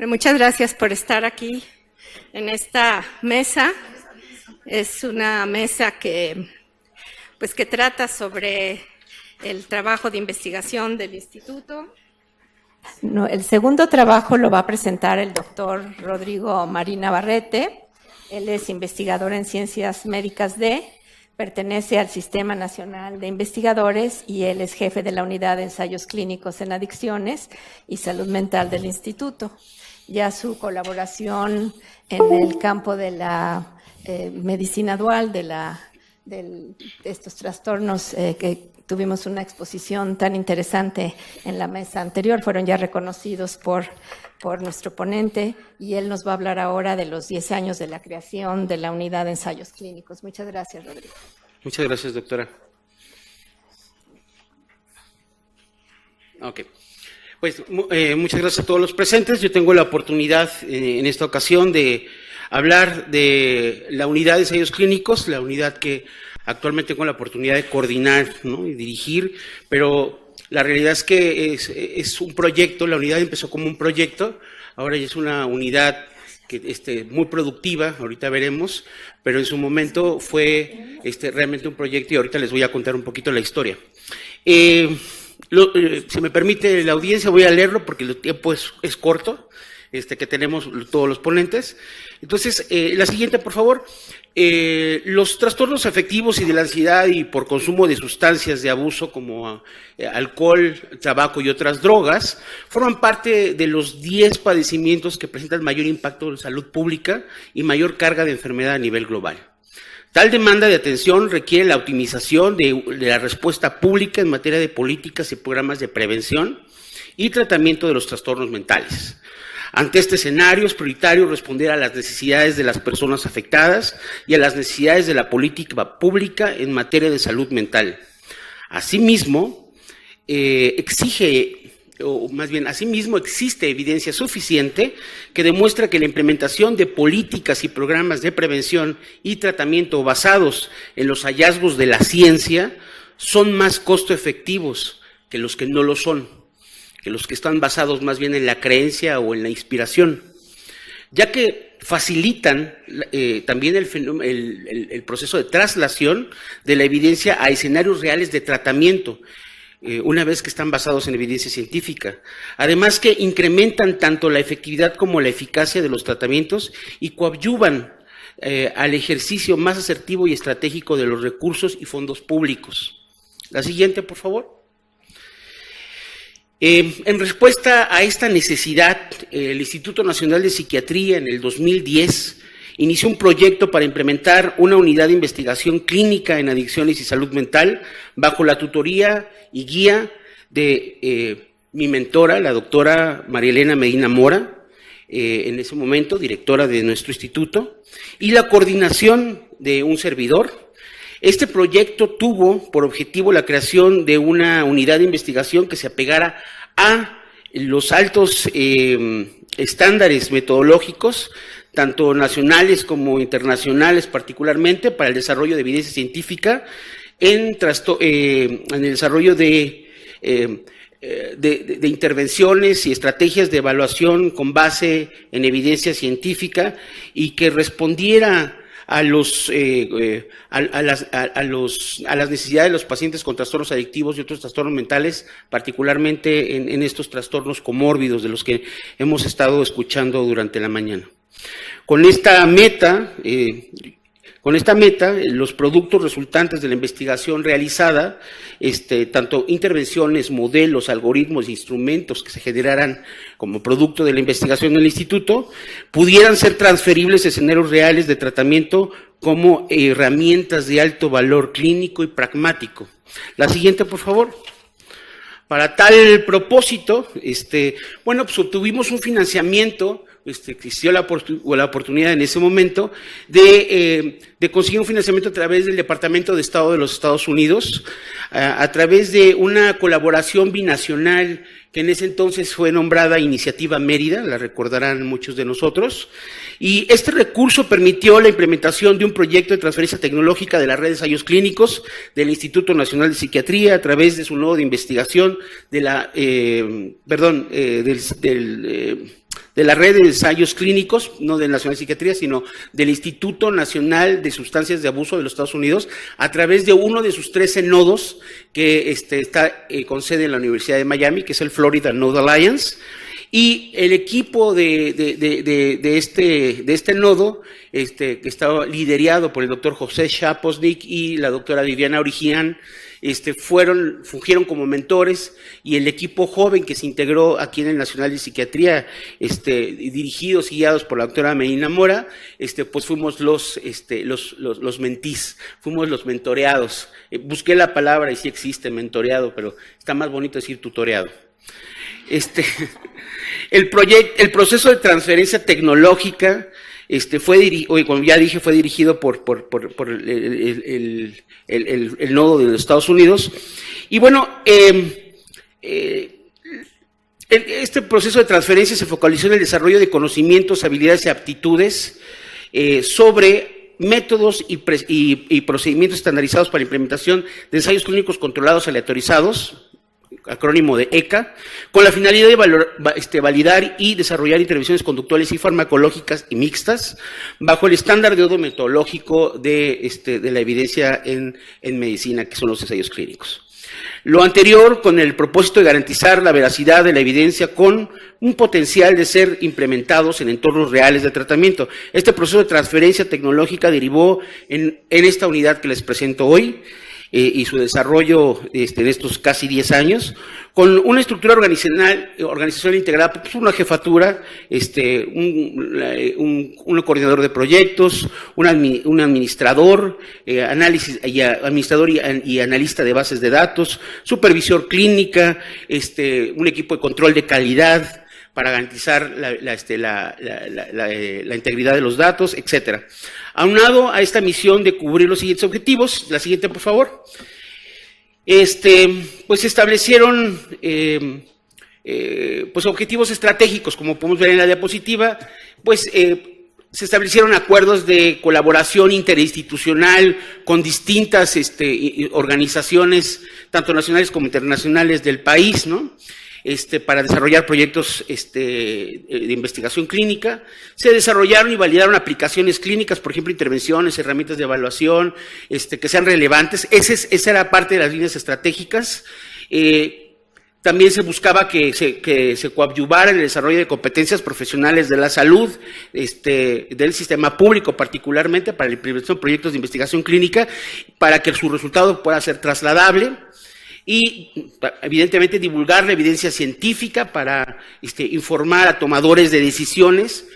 Muchas gracias por estar aquí en esta mesa. Es una mesa que trata sobre el trabajo de investigación del instituto. El segundo trabajo lo va a presentar el doctor Rodrigo Marín Navarrete. Él es investigador en Ciencias Médicas pertenece al Sistema Nacional de Investigadores y él es jefe de la Unidad de Ensayos Clínicos en Adicciones y Salud Mental del Instituto. Ya su colaboración en el campo de la medicina dual, de estos trastornos que tuvimos una exposición tan interesante en la mesa anterior, fueron ya reconocidos por nuestro ponente, y él nos va a hablar ahora de los 10 años de la creación de la Unidad de Ensayos Clínicos. Muchas gracias, Rodrigo. Muchas gracias, doctora. Ok. Pues muchas gracias a todos los presentes. Yo tengo la oportunidad en esta ocasión de hablar de la Unidad de Ensayos Clínicos, la unidad que actualmente tengo la oportunidad de coordinar, ¿no?, y dirigir, pero la realidad es que es un proyecto. La unidad empezó como un proyecto, ahora ya es una unidad que muy productiva, ahorita veremos, pero en su momento fue realmente un proyecto, y ahorita les voy a contar un poquito la historia. Si me permite la audiencia, voy a leerlo porque el tiempo es corto, que tenemos todos los ponentes. Entonces, la siguiente, por favor. Los trastornos afectivos y de la ansiedad y por consumo de sustancias de abuso como alcohol, tabaco y otras drogas forman parte de los 10 padecimientos que presentan mayor impacto en salud pública y mayor carga de enfermedad a nivel global. Tal demanda de atención requiere la optimización de la respuesta pública en materia de políticas y programas de prevención y tratamiento de los trastornos mentales. Ante este escenario es prioritario responder a las necesidades de las personas afectadas y a las necesidades de la política pública en materia de salud mental. Asimismo, existe evidencia suficiente que demuestra que la implementación de políticas y programas de prevención y tratamiento basados en los hallazgos de la ciencia son más costo efectivos que los que no lo son, que los que están basados más bien en la creencia o en la inspiración, ya que facilitan también el proceso de traslación de la evidencia a escenarios reales de tratamiento, una vez que están basados en evidencia científica. Además que incrementan tanto la efectividad como la eficacia de los tratamientos y coadyuvan al ejercicio más asertivo y estratégico de los recursos y fondos públicos. La siguiente, por favor. En respuesta a esta necesidad, el Instituto Nacional de Psiquiatría en el 2010 inició un proyecto para implementar una unidad de investigación clínica en adicciones y salud mental bajo la tutoría y guía de mi mentora, la doctora María Elena Medina Mora, en ese momento directora de nuestro instituto, y la coordinación de un servidor. Este proyecto tuvo por objetivo la creación de una unidad de investigación que se apegara a los altos estándares metodológicos, tanto nacionales como internacionales, particularmente para el desarrollo de evidencia científica en el desarrollo de intervenciones y estrategias de evaluación con base en evidencia científica, y que respondiera a las necesidades de los pacientes con trastornos adictivos y otros trastornos mentales, particularmente en estos trastornos comórbidos de los que hemos estado escuchando durante la mañana. Con esta meta, los productos resultantes de la investigación realizada, tanto intervenciones, modelos, algoritmos e instrumentos que se generaran como producto de la investigación del instituto, pudieran ser transferibles a escenarios reales de tratamiento como herramientas de alto valor clínico y pragmático. La siguiente, por favor. Para tal propósito, pues obtuvimos un financiamiento. Existió la oportunidad en ese momento de conseguir un financiamiento a través del Departamento de Estado de los Estados Unidos, a través de una colaboración binacional que en ese entonces fue nombrada Iniciativa Mérida, la recordarán muchos de nosotros, y este recurso permitió la implementación de un proyecto de transferencia tecnológica de la red de ensayos clínicos del Instituto Nacional de Psiquiatría a través de su nodo de investigación de de la red de ensayos clínicos, no del Nacional de Psiquiatría, sino del Instituto Nacional de Sustancias de Abuso de los Estados Unidos, a través de uno de sus 13 nodos que está con sede en la Universidad de Miami, que es el Florida Node Alliance. Y el equipo de este nodo, que estaba liderado por el doctor José Shaposnik y la doctora Viviana Origian, fungieron como mentores, y el equipo joven que se integró aquí en el Nacional de Psiquiatría, dirigidos y guiados por la doctora Medina Mora, pues fuimos los mentís, fuimos los mentoreados. Busqué la palabra y sí existe mentoreado, pero está más bonito decir tutoreado. El proceso de transferencia tecnológica como ya dije, fue dirigido por el nodo de los Estados Unidos. Y bueno, este proceso de transferencia se focalizó en el desarrollo de conocimientos, habilidades y aptitudes sobre métodos y procedimientos estandarizados para implementación de ensayos clínicos controlados aleatorizados, acrónimo de ECA, con la finalidad de validar y desarrollar intervenciones conductuales y farmacológicas y mixtas bajo el estándar de oro metodológico de la evidencia en medicina, que son los ensayos clínicos. Lo anterior con el propósito de garantizar la veracidad de la evidencia con un potencial de ser implementados en entornos reales de tratamiento. Este proceso de transferencia tecnológica derivó en esta unidad que les presento hoy, y su desarrollo en estos casi 10 años, con una estructura organizacional integrada, pues una jefatura, un coordinador de proyectos, un administrador, administrador y analista de bases de datos, supervisor clínica, un equipo de control de calidad para garantizar la integridad de los datos, etcétera. Aunado a esta misión de cubrir los siguientes objetivos, la siguiente, por favor, pues se establecieron pues objetivos estratégicos, como podemos ver en la diapositiva, pues se establecieron acuerdos de colaboración interinstitucional con distintas organizaciones, tanto nacionales como internacionales del país, ¿no? Para desarrollar proyectos de investigación clínica. Se desarrollaron y validaron aplicaciones clínicas, por ejemplo, intervenciones, herramientas de evaluación, que sean relevantes. Esa era parte de las líneas estratégicas. También se buscaba que se coadyuvara en el desarrollo de competencias profesionales de la salud, del sistema público, particularmente para la implementación de proyectos de investigación clínica, para que su resultado pueda ser trasladable. Y, evidentemente, divulgar la evidencia científica para informar a tomadores de decisiones.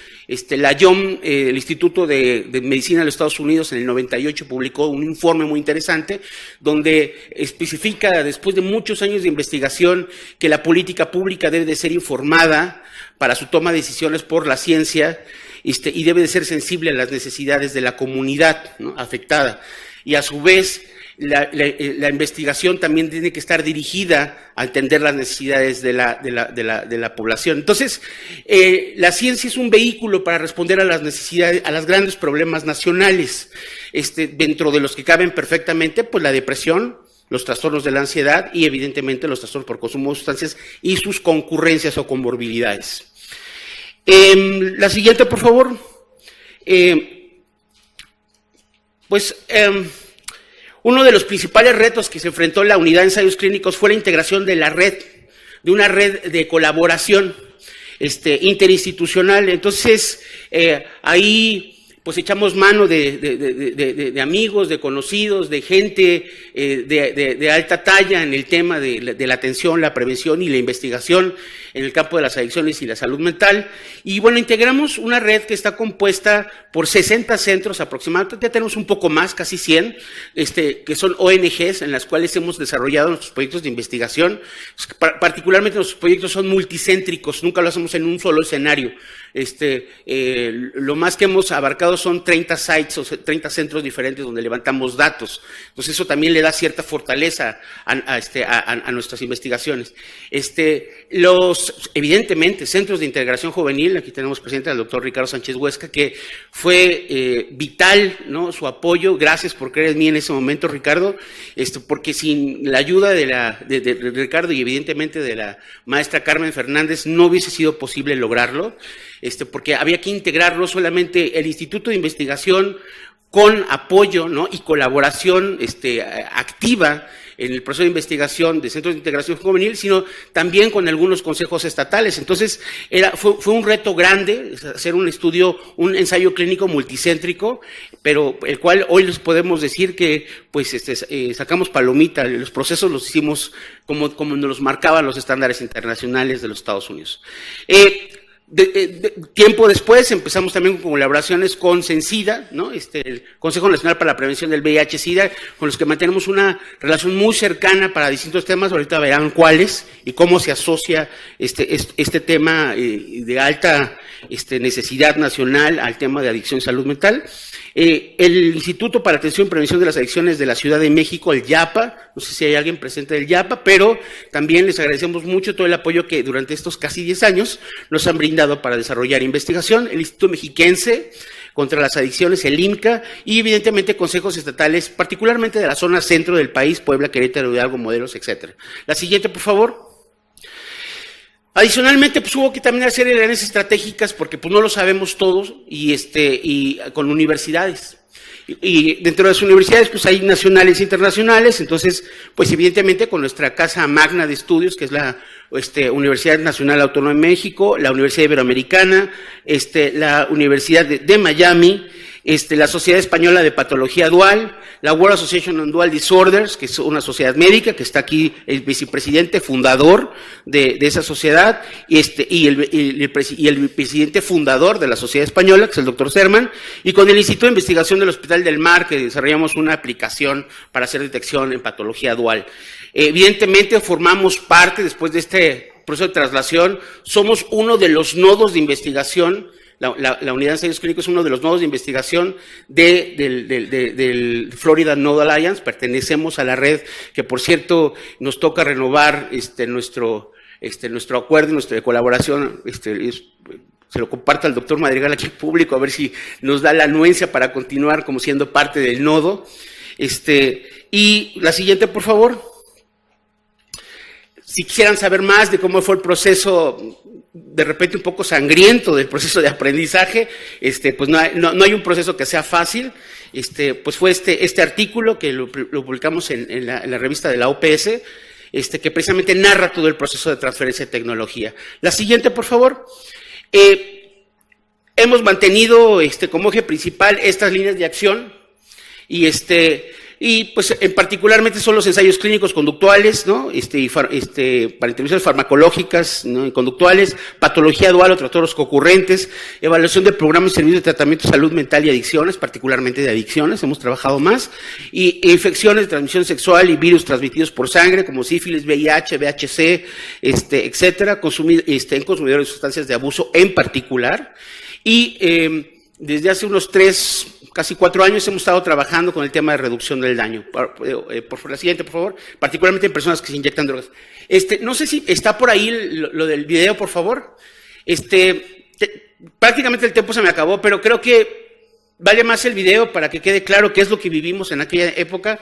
La IOM, el Instituto de Medicina de los Estados Unidos, en el 98 publicó un informe muy interesante donde especifica, después de muchos años de investigación, que la política pública debe de ser informada para su toma de decisiones por la ciencia, y debe de ser sensible a las necesidades de la comunidad, ¿no?, afectada. Y a su vez, la investigación también tiene que estar dirigida a entender las necesidades de la población. Entonces, la ciencia es un vehículo para responder a las necesidades, a los grandes problemas nacionales, dentro de los que caben perfectamente, pues la depresión, los trastornos de la ansiedad y, evidentemente, los trastornos por consumo de sustancias y sus concurrencias o comorbilidades. La siguiente, por favor. Uno de los principales retos que se enfrentó la unidad de ensayos clínicos fue la integración de una red de colaboración interinstitucional. Entonces, ahí pues echamos mano de amigos, de conocidos, de gente de alta talla en el tema de la atención, la prevención y la investigación en el campo de las adicciones y la salud mental. Y bueno, integramos una red que está compuesta por 60 centros aproximadamente, ya tenemos un poco más, casi 100, que son ONGs en las cuales hemos desarrollado nuestros proyectos de investigación. Particularmente nuestros proyectos son multicéntricos, nunca lo hacemos en un solo escenario. Lo más que hemos abarcado lado son 30 sites o 30 centros diferentes donde levantamos datos. Entonces eso también le da cierta fortaleza a nuestras investigaciones. Evidentemente, centros de integración juvenil, aquí tenemos presente al doctor Ricardo Sánchez Huesca, que fue vital, ¿no?, su apoyo. Gracias por creer en mí en ese momento, Ricardo, porque sin la ayuda de Ricardo y evidentemente de la maestra Carmen Fernández no hubiese sido posible lograrlo, porque había que integrar no solamente el Instituto de Investigación con apoyo, ¿no?, y colaboración activa en el proceso de investigación de centros de integración juvenil, sino también con algunos consejos estatales. Entonces, fue un reto grande hacer un estudio, un ensayo clínico multicéntrico, pero el cual hoy les podemos decir que pues sacamos palomita. Los procesos los hicimos como nos los marcaban los estándares internacionales de los Estados Unidos. Tiempo después empezamos también con colaboraciones con CENSIDA, ¿no?, el Consejo Nacional para la Prevención del VIH-Sida, con los que mantenemos una relación muy cercana para distintos temas. Ahorita verán cuáles y cómo se asocia este tema de alta necesidad nacional al tema de adicción y salud mental. El Instituto para Atención y Prevención de las Adicciones de la Ciudad de México, el IAPA, no sé si hay alguien presente del IAPA, pero también les agradecemos mucho todo el apoyo que durante estos casi 10 años nos han brindado para desarrollar investigación. El Instituto Mexiquense contra las Adicciones, el IMCA, y evidentemente consejos estatales, particularmente de la zona centro del país, Puebla, Querétaro, Hidalgo, Morelos, etcétera. La siguiente, por favor. Adicionalmente, pues hubo que también hacer alianzas estratégicas porque pues no lo sabemos todos y con universidades. Y dentro de las universidades pues hay nacionales e internacionales. Entonces, pues evidentemente con nuestra casa magna de estudios, que es la Universidad Nacional Autónoma de México, la Universidad Iberoamericana, la Universidad de Miami, la Sociedad Española de Patología Dual, la World Association on Dual Disorders, que es una sociedad médica, que está aquí el vicepresidente fundador de esa sociedad, y el presidente fundador de la Sociedad Española, que es el doctor Serman, y con el Instituto de Investigación del Hospital del Mar, que desarrollamos una aplicación para hacer detección en patología dual. Evidentemente formamos parte, después de este proceso de traslación, somos uno de los nodos de investigación. La unidad de ensayos clínicos es uno de los nodos de investigación del Florida Node Alliance. Pertenecemos a la red que, por cierto, nos toca renovar nuestro acuerdo, nuestra colaboración. Se lo comparto al doctor Madrigal aquí en público, a ver si nos da la anuencia para continuar como siendo parte del nodo. Y la siguiente, por favor. Si quisieran saber más de cómo fue el proceso, de repente un poco sangriento del proceso de aprendizaje, pues no hay un proceso que sea fácil. Pues fue este artículo que lo publicamos en la revista de la OPS, que precisamente narra todo el proceso de transferencia de tecnología. La siguiente, por favor. Hemos mantenido como eje principal estas líneas de acción y pues particularmente son los ensayos clínicos conductuales, ¿no? Para intervenciones farmacológicas, ¿no?, y conductuales, patología dual o trastornos concurrentes, evaluación de programas y servicios de tratamiento de salud mental y adicciones, particularmente de adicciones, hemos trabajado más, y infecciones de transmisión sexual y virus transmitidos por sangre, como sífilis, VIH, VHC, etcétera, en consumidores de sustancias de abuso en particular, y desde hace unos 4 años hemos estado trabajando con el tema de reducción del daño. Por la siguiente, por favor. Particularmente en personas que se inyectan drogas. No sé si está por ahí lo del video, por favor. Prácticamente el tiempo se me acabó, pero creo que vale más el video para que quede claro qué es lo que vivimos en aquella época.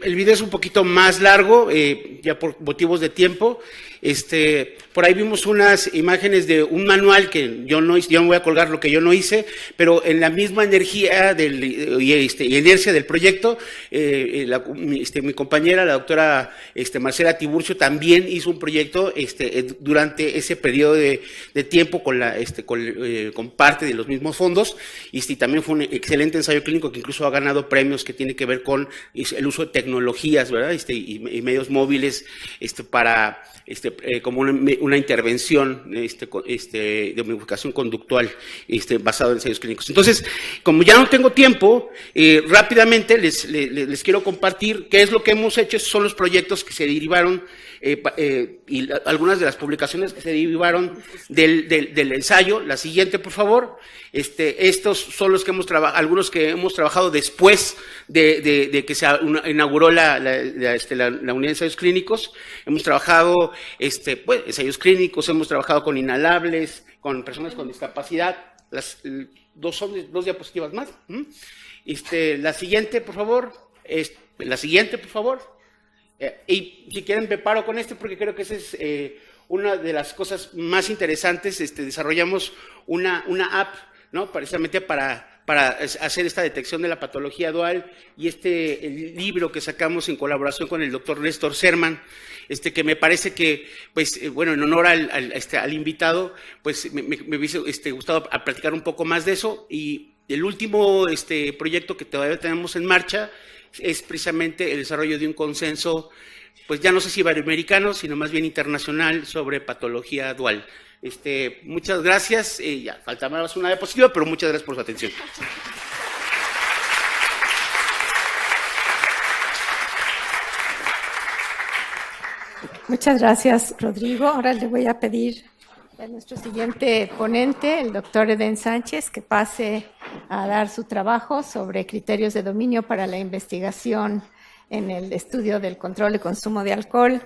el video es un poquito más largo, ya por motivos de tiempo. Por ahí vimos unas imágenes de un manual que yo no hice, yo no voy a colgar lo que yo no hice, pero en la misma energía y inercia del proyecto, mi compañera, la doctora Marcela Tiburcio, también hizo un proyecto durante ese periodo de tiempo con parte de los mismos fondos, y también fue un excelente ensayo clínico que incluso ha ganado premios que tiene que ver con el uso de tecnologías, ¿verdad? Y medios móviles para como una intervención de modificación conductual basado en ensayos clínicos. Entonces, como ya no tengo tiempo, rápidamente les quiero compartir qué es lo que hemos hecho. Esos son los proyectos que se derivaron y algunas de las publicaciones que se derivaron del ensayo. La siguiente, por favor. Estos son los que hemos trabajado, algunos que hemos trabajado después de que se inauguró la unidad de ensayos clínicos. Hemos trabajado ensayos clínicos, hemos trabajado con inhalables, con personas con discapacidad. Las dos diapositivas más. La siguiente, por favor. La siguiente, por favor. Y si quieren me paro con porque creo que esa es una de las cosas más interesantes. Desarrollamos una app, ¿no? Precisamente para hacer esta detección de la patología dual, y el libro que sacamos en colaboración con el doctor Néstor Serman, que me parece que, pues, bueno, en honor al invitado, pues me hubiese gustado platicar un poco más de eso. Y el último proyecto que todavía tenemos en marcha es precisamente el desarrollo de un consenso, pues ya no sé si iberoamericano, sino más bien internacional, sobre patología dual. Muchas gracias. Ya falta más una diapositiva, pero muchas gracias por su atención. Muchas gracias, Rodrigo. Ahora le voy a pedir a nuestro siguiente ponente, el doctor Edén Sánchez, que pase a dar su trabajo sobre criterios de dominio para la investigación en el estudio del control de consumo de alcohol.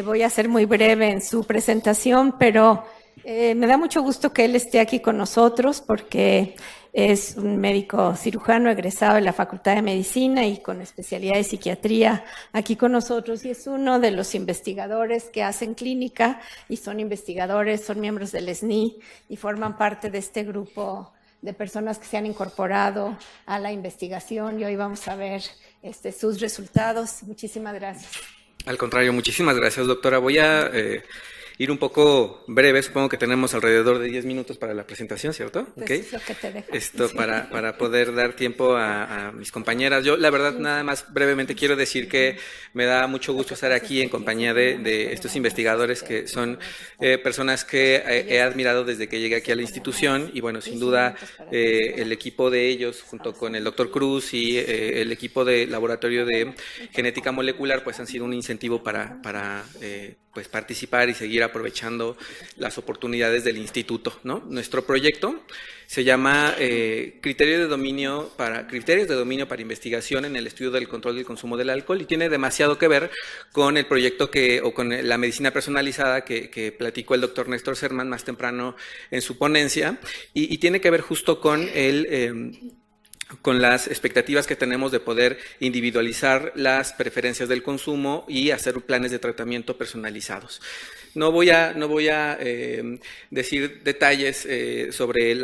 Voy a ser muy breve en su presentación, pero me da mucho gusto que él esté aquí con nosotros porque es un médico cirujano egresado de la Facultad de Medicina y con especialidad de psiquiatría aquí con nosotros, y es uno de los investigadores que hacen clínica y son investigadores, son miembros del SNI y forman parte de este grupo de personas que se han incorporado a la investigación, y hoy vamos a ver sus resultados. Muchísimas gracias. Al contrario, muchísimas gracias, doctora. Voy a ir un poco breve, supongo que tenemos alrededor de 10 minutos para la presentación, ¿cierto? Pues ¿Okay? es lo que te dejo. Esto sí. para poder dar tiempo a mis compañeras. Yo, la verdad, nada más brevemente quiero decir que me da mucho gusto estar aquí en compañía de estos investigadores que son personas que he admirado desde que llegué aquí a la institución, y bueno, sin duda el equipo de ellos, junto con el doctor Cruz y el equipo de laboratorio de genética molecular, pues han sido un incentivo para pues participar y seguir aprovechando las oportunidades del instituto, ¿no? Nuestro proyecto se llama Criterios de dominio para investigación en el estudio del control del consumo del alcohol, y tiene demasiado que ver con el proyecto con la medicina personalizada que platicó el doctor Néstor Serman más temprano en su ponencia, y tiene que ver justo con con las expectativas que tenemos de poder individualizar las preferencias del consumo y hacer planes de tratamiento personalizados. No voy a decir detalles sobre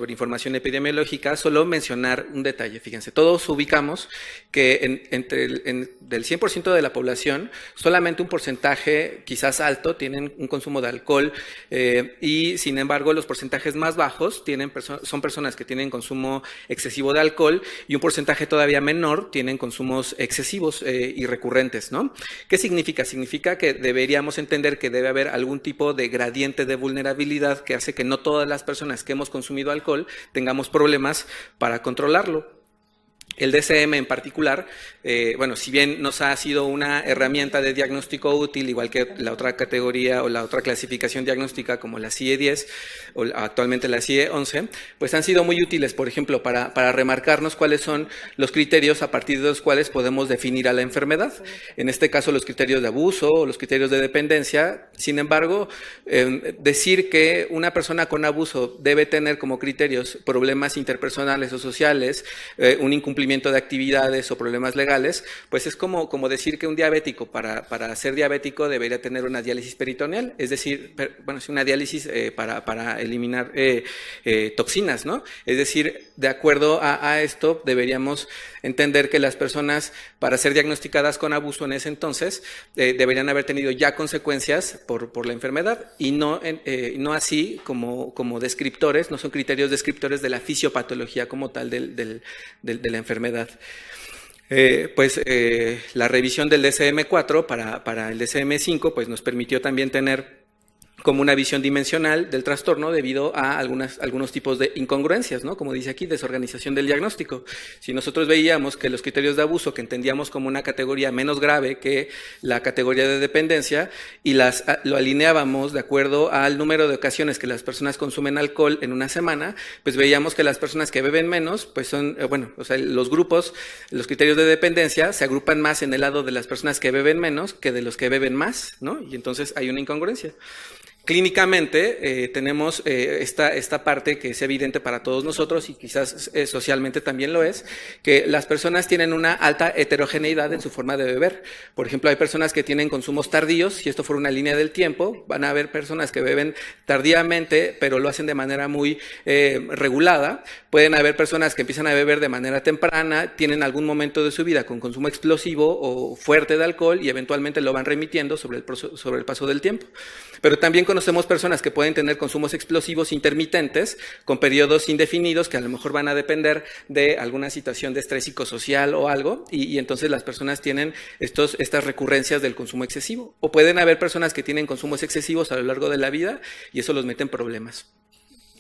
información epidemiológica, solo mencionar un detalle. Fíjense, todos ubicamos que del 100% de la población, solamente un porcentaje quizás alto tienen un consumo de alcohol, y sin embargo los porcentajes más bajos son personas que tienen consumo excesivo de alcohol, y un porcentaje todavía menor tienen consumos excesivos y recurrentes, ¿no? ¿Qué significa? Significa que deberíamos entender que debe haber algún tipo de gradiente de vulnerabilidad que hace que no todas las personas que hemos consumido alcohol tengamos problemas para controlarlo. El DSM en particular, bueno, si bien nos ha sido una herramienta de diagnóstico útil, igual que la otra categoría o la otra clasificación diagnóstica como la CIE 10 o actualmente la CIE 11, pues han sido muy útiles, por ejemplo, para remarcarnos cuáles son los criterios a partir de los cuales podemos definir a la enfermedad. En este caso, los criterios de abuso o los criterios de dependencia. Sin embargo, decir que una persona con abuso debe tener como criterios problemas interpersonales o sociales, un incumplimiento incumplimiento de actividades o problemas legales, pues es como decir que un diabético para ser diabético debería tener una diálisis peritoneal, es decir, bueno, es una diálisis para eliminar toxinas, ¿no? Es decir, de acuerdo a esto, deberíamos entender que las personas, para ser diagnosticadas con abuso en ese entonces, deberían haber tenido ya consecuencias por la enfermedad y no así como descriptores, no son criterios descriptores de la fisiopatología como tal de la enfermedad. La revisión del DSM-4 para el DSM-5 pues nos permitió también tener como una visión dimensional del trastorno debido a algunos tipos de incongruencias, ¿no? Como dice aquí, desorganización del diagnóstico. Si nosotros veíamos que los criterios de abuso que entendíamos como una categoría menos grave que la categoría de dependencia y lo alineábamos de acuerdo al número de ocasiones que las personas consumen alcohol en una semana, pues veíamos que las personas que beben menos, pues son, los grupos, los criterios de dependencia se agrupan más en el lado de las personas que beben menos que de los que beben más, ¿no? Y entonces hay una incongruencia. Clínicamente tenemos esta parte que es evidente para todos nosotros y quizás socialmente también lo es, que las personas tienen una alta heterogeneidad en su forma de beber. Por ejemplo, hay personas que tienen consumos tardíos, si esto fuera una línea del tiempo, van a haber personas que beben tardíamente, pero lo hacen de manera muy regulada. Pueden haber personas que empiezan a beber de manera temprana, tienen algún momento de su vida con consumo explosivo o fuerte de alcohol y eventualmente lo van remitiendo sobre el paso del tiempo. Pero también conocemos personas que pueden tener consumos explosivos intermitentes con periodos indefinidos que a lo mejor van a depender de alguna situación de estrés psicosocial o algo y entonces las personas tienen estas recurrencias del consumo excesivo. O pueden haber personas que tienen consumos excesivos a lo largo de la vida y eso los mete en problemas.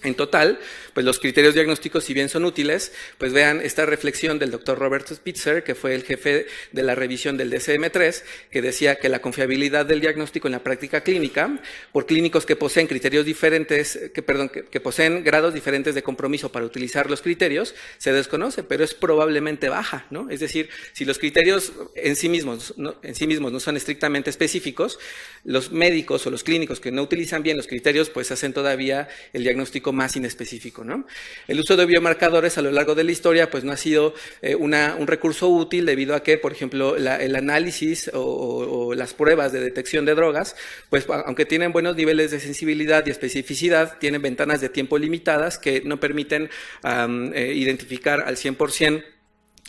En total, pues los criterios diagnósticos, si bien son útiles, pues vean esta reflexión del doctor Robert Spitzer, que fue el jefe de la revisión del DSM-3, que decía que la confiabilidad del diagnóstico en la práctica clínica, por clínicos que poseen criterios diferentes, que poseen grados diferentes de compromiso para utilizar los criterios, se desconoce, pero es probablemente baja, ¿no? Es decir, si los criterios en sí mismos no son estrictamente específicos, los médicos o los clínicos que no utilizan bien los criterios, pues hacen todavía el diagnóstico más inespecífico, ¿no? El uso de biomarcadores a lo largo de la historia pues no ha sido un recurso útil debido a que, por ejemplo, el análisis o las pruebas de detección de drogas, pues aunque tienen buenos niveles de sensibilidad y especificidad, tienen ventanas de tiempo limitadas que no permiten identificar al 100%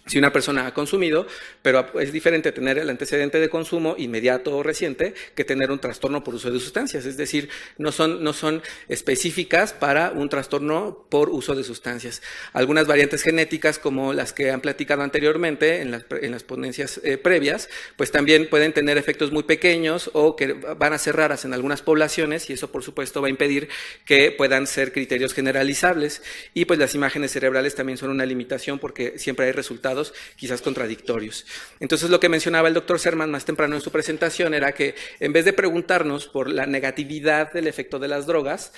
si una persona ha consumido, pero es diferente tener el antecedente de consumo inmediato o reciente que tener un trastorno por uso de sustancias. Es decir, no son específicas para un trastorno por uso de sustancias. Algunas variantes genéticas, como las que han platicado anteriormente en las ponencias previas, pues también pueden tener efectos muy pequeños o que van a ser raras en algunas poblaciones y eso, por supuesto, va a impedir que puedan ser criterios generalizables. Y pues las imágenes cerebrales también son una limitación porque siempre hay resultados quizás contradictorios. Entonces, lo que mencionaba el doctor Serman más temprano en su presentación era que en vez de preguntarnos por la negatividad del efecto de las drogas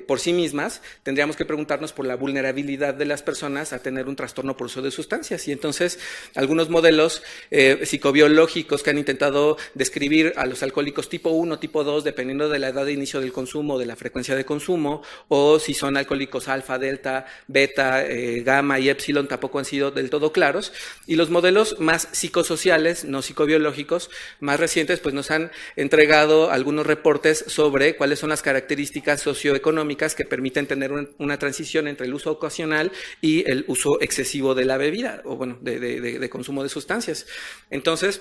por sí mismas, tendríamos que preguntarnos por la vulnerabilidad de las personas a tener un trastorno por uso de sustancias. Y entonces, algunos modelos psicobiológicos que han intentado describir a los alcohólicos tipo 1, tipo 2, dependiendo de la edad de inicio del consumo, de la frecuencia de consumo, o si son alcohólicos alfa, delta, beta, gamma y epsilon, tampoco han sido del todo claros. Y los modelos más psicosociales, no psicobiológicos, más recientes, pues nos han entregado algunos reportes sobre cuáles son las características socioeconómicas que permiten tener una transición entre el uso ocasional y el uso excesivo de la bebida, o bueno, de consumo de sustancias. Entonces,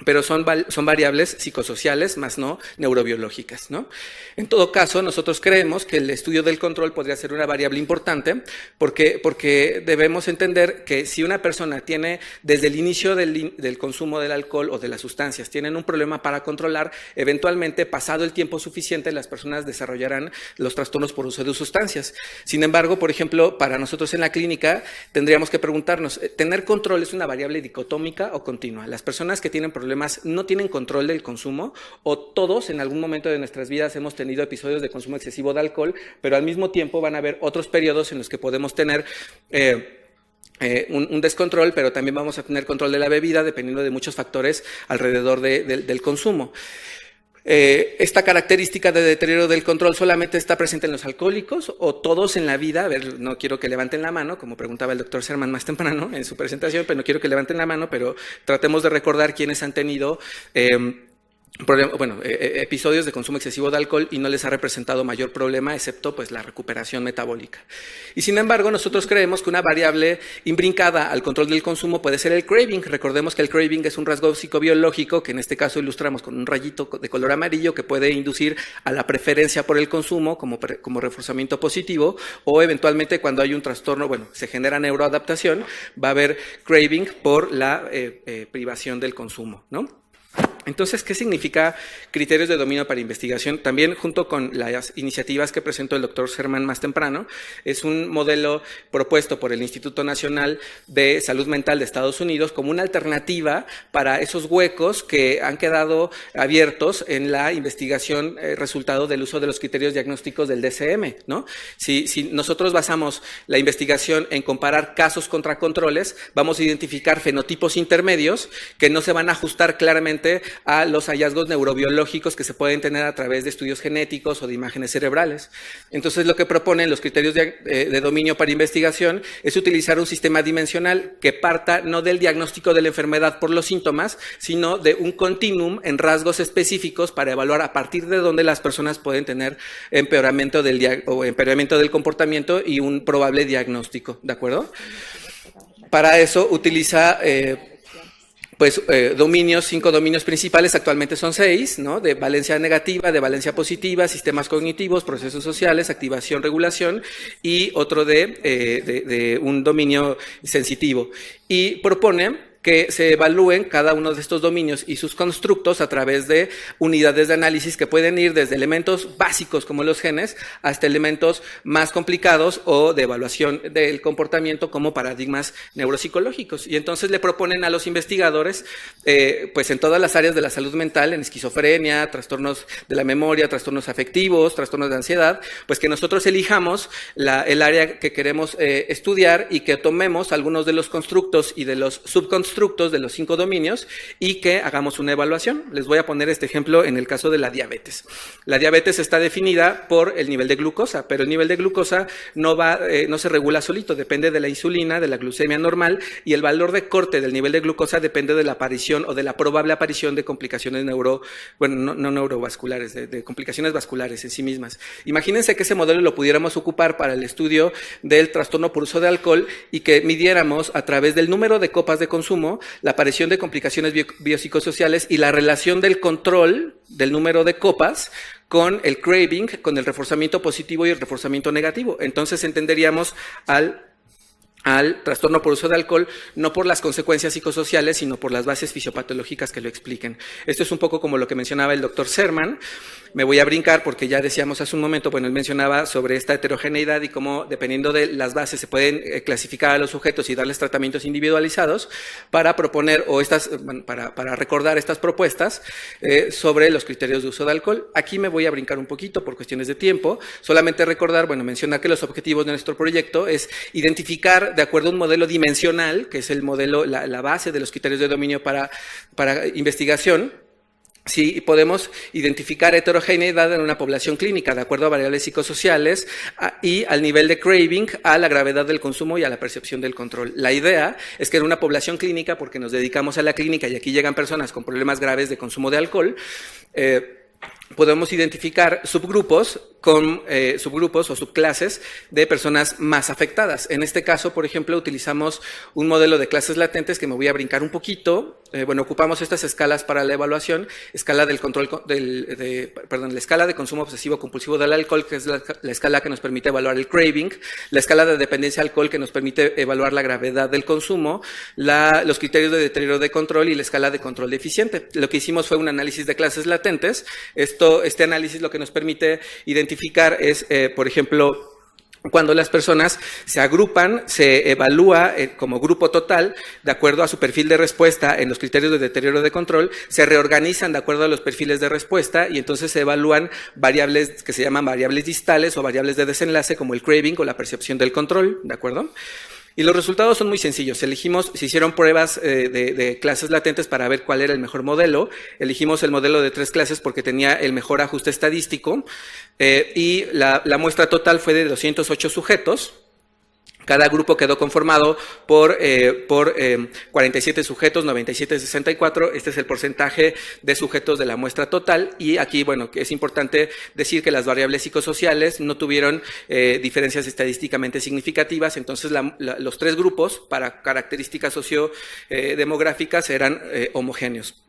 pero son variables psicosociales, más no neurobiológicas, ¿no? En todo caso, nosotros creemos que el estudio del control podría ser una variable importante porque debemos entender que si una persona tiene, desde el inicio del consumo del alcohol o de las sustancias, tienen un problema para controlar, eventualmente, pasado el tiempo suficiente, las personas desarrollarán los trastornos por uso de sustancias. Sin embargo, por ejemplo, para nosotros en la clínica, tendríamos que preguntarnos, ¿tener control es una variable dicotómica o continua? Las personas que tienen problemas no tienen control del consumo o todos en algún momento de nuestras vidas hemos tenido episodios de consumo excesivo de alcohol, pero al mismo tiempo van a haber otros periodos en los que podemos tener un descontrol, pero también vamos a tener control de la bebida dependiendo de muchos factores alrededor del consumo. Esta característica de deterioro del control solamente está presente en los alcohólicos o todos en la vida. A ver, no quiero que levanten la mano, como preguntaba el doctor Serman más temprano en su presentación, pero no quiero que levanten la mano, pero tratemos de recordar quiénes han tenido episodios de consumo excesivo de alcohol y no les ha representado mayor problema, excepto pues la recuperación metabólica. Y sin embargo, nosotros creemos que una variable imbrincada al control del consumo puede ser el craving. Recordemos que el craving es un rasgo psicobiológico que en este caso ilustramos con un rayito de color amarillo que puede inducir a la preferencia por el consumo como reforzamiento positivo, o eventualmente cuando hay un trastorno, se genera neuroadaptación, va a haber craving por la privación del consumo, ¿no? Entonces, ¿qué significa criterios de dominio para investigación? También, junto con las iniciativas que presentó el doctor Serman más temprano, es un modelo propuesto por el Instituto Nacional de Salud Mental de Estados Unidos como una alternativa para esos huecos que han quedado abiertos en la investigación resultado del uso de los criterios diagnósticos del DSM, ¿no? Si nosotros basamos la investigación en comparar casos contra controles, vamos a identificar fenotipos intermedios que no se van a ajustar claramente a los hallazgos neurobiológicos que se pueden tener a través de estudios genéticos o de imágenes cerebrales. Entonces, lo que proponen los criterios de dominio para investigación es utilizar un sistema dimensional que parta no del diagnóstico de la enfermedad por los síntomas, sino de un continuum en rasgos específicos para evaluar a partir de dónde las personas pueden tener empeoramiento del comportamiento y un probable diagnóstico, ¿de acuerdo? Para eso utiliza dominios, 5 dominios principales, actualmente son 6, ¿no? De valencia negativa, de valencia positiva, sistemas cognitivos, procesos sociales, activación, regulación, y otro de un dominio sensitivo. Y propone que se evalúen cada uno de estos dominios y sus constructos a través de unidades de análisis que pueden ir desde elementos básicos como los genes hasta elementos más complicados o de evaluación del comportamiento como paradigmas neuropsicológicos. Y entonces le proponen a los investigadores, pues en todas las áreas de la salud mental, en esquizofrenia, trastornos de la memoria, trastornos afectivos, trastornos de ansiedad, pues que nosotros elijamos el área que queremos estudiar y que tomemos algunos de los constructos y de los subconstructos de los 5 dominios y que hagamos una evaluación. Les voy a poner este ejemplo en el caso de la diabetes. La diabetes está definida por el nivel de glucosa, pero el nivel de glucosa no se regula solito, depende de la insulina, de la glucemia normal, y el valor de corte del nivel de glucosa depende de la aparición o de la probable aparición de complicaciones no neurovasculares, de complicaciones vasculares en sí mismas. Imagínense que ese modelo lo pudiéramos ocupar para el estudio del trastorno por uso de alcohol y que midiéramos a través del número de copas de consumo la aparición de complicaciones biopsicosociales y la relación del control del número de copas con el craving, con el reforzamiento positivo y el reforzamiento negativo. Entonces entenderíamos al trastorno por uso de alcohol, no por las consecuencias psicosociales, sino por las bases fisiopatológicas que lo expliquen. Esto es un poco como lo que mencionaba el doctor Serman. Me voy a brincar porque ya decíamos hace un momento, él mencionaba sobre esta heterogeneidad y cómo, dependiendo de las bases, se pueden clasificar a los sujetos y darles tratamientos individualizados para proponer, para recordar estas propuestas sobre los criterios de uso de alcohol. Aquí me voy a brincar un poquito por cuestiones de tiempo. Solamente recordar, mencionar que los objetivos de nuestro proyecto es identificar, de acuerdo a un modelo dimensional, que es el modelo, la base de los criterios de dominio para investigación, si podemos identificar heterogeneidad en una población clínica de acuerdo a variables psicosociales y al nivel de craving, a la gravedad del consumo y a la percepción del control. La idea es que en una población clínica, porque nos dedicamos a la clínica y aquí llegan personas con problemas graves de consumo de alcohol, podemos identificar subgrupos o subclases de personas más afectadas. En este caso, por ejemplo, utilizamos un modelo de clases latentes que me voy a brincar un poquito. Ocupamos estas escalas para la evaluación, escala del control la escala de consumo obsesivo compulsivo del alcohol, que es la escala que nos permite evaluar el craving, la escala de dependencia al alcohol que nos permite evaluar la gravedad del consumo, los criterios de deterioro de control y la escala de control deficiente. Lo que hicimos fue un análisis de clases latentes. Este análisis lo que nos permite identificar es, por ejemplo, cuando las personas se agrupan, se evalúa como grupo total de acuerdo a su perfil de respuesta en los criterios de deterioro de control, se reorganizan de acuerdo a los perfiles de respuesta y entonces se evalúan variables que se llaman variables distales o variables de desenlace como el craving o la percepción del control, ¿de acuerdo? Y los resultados son muy sencillos. Se hicieron pruebas de clases latentes para ver cuál era el mejor modelo. Elegimos el modelo de 3 clases porque tenía el mejor ajuste estadístico. Y la muestra total fue de 208 sujetos. Cada grupo quedó conformado por 47 sujetos, 97, 64. Este es el porcentaje de sujetos de la muestra total. Y aquí, bueno, que es importante decir que las variables psicosociales no tuvieron diferencias estadísticamente significativas. Entonces, los 3 grupos para características sociodemográficas eran homogéneos.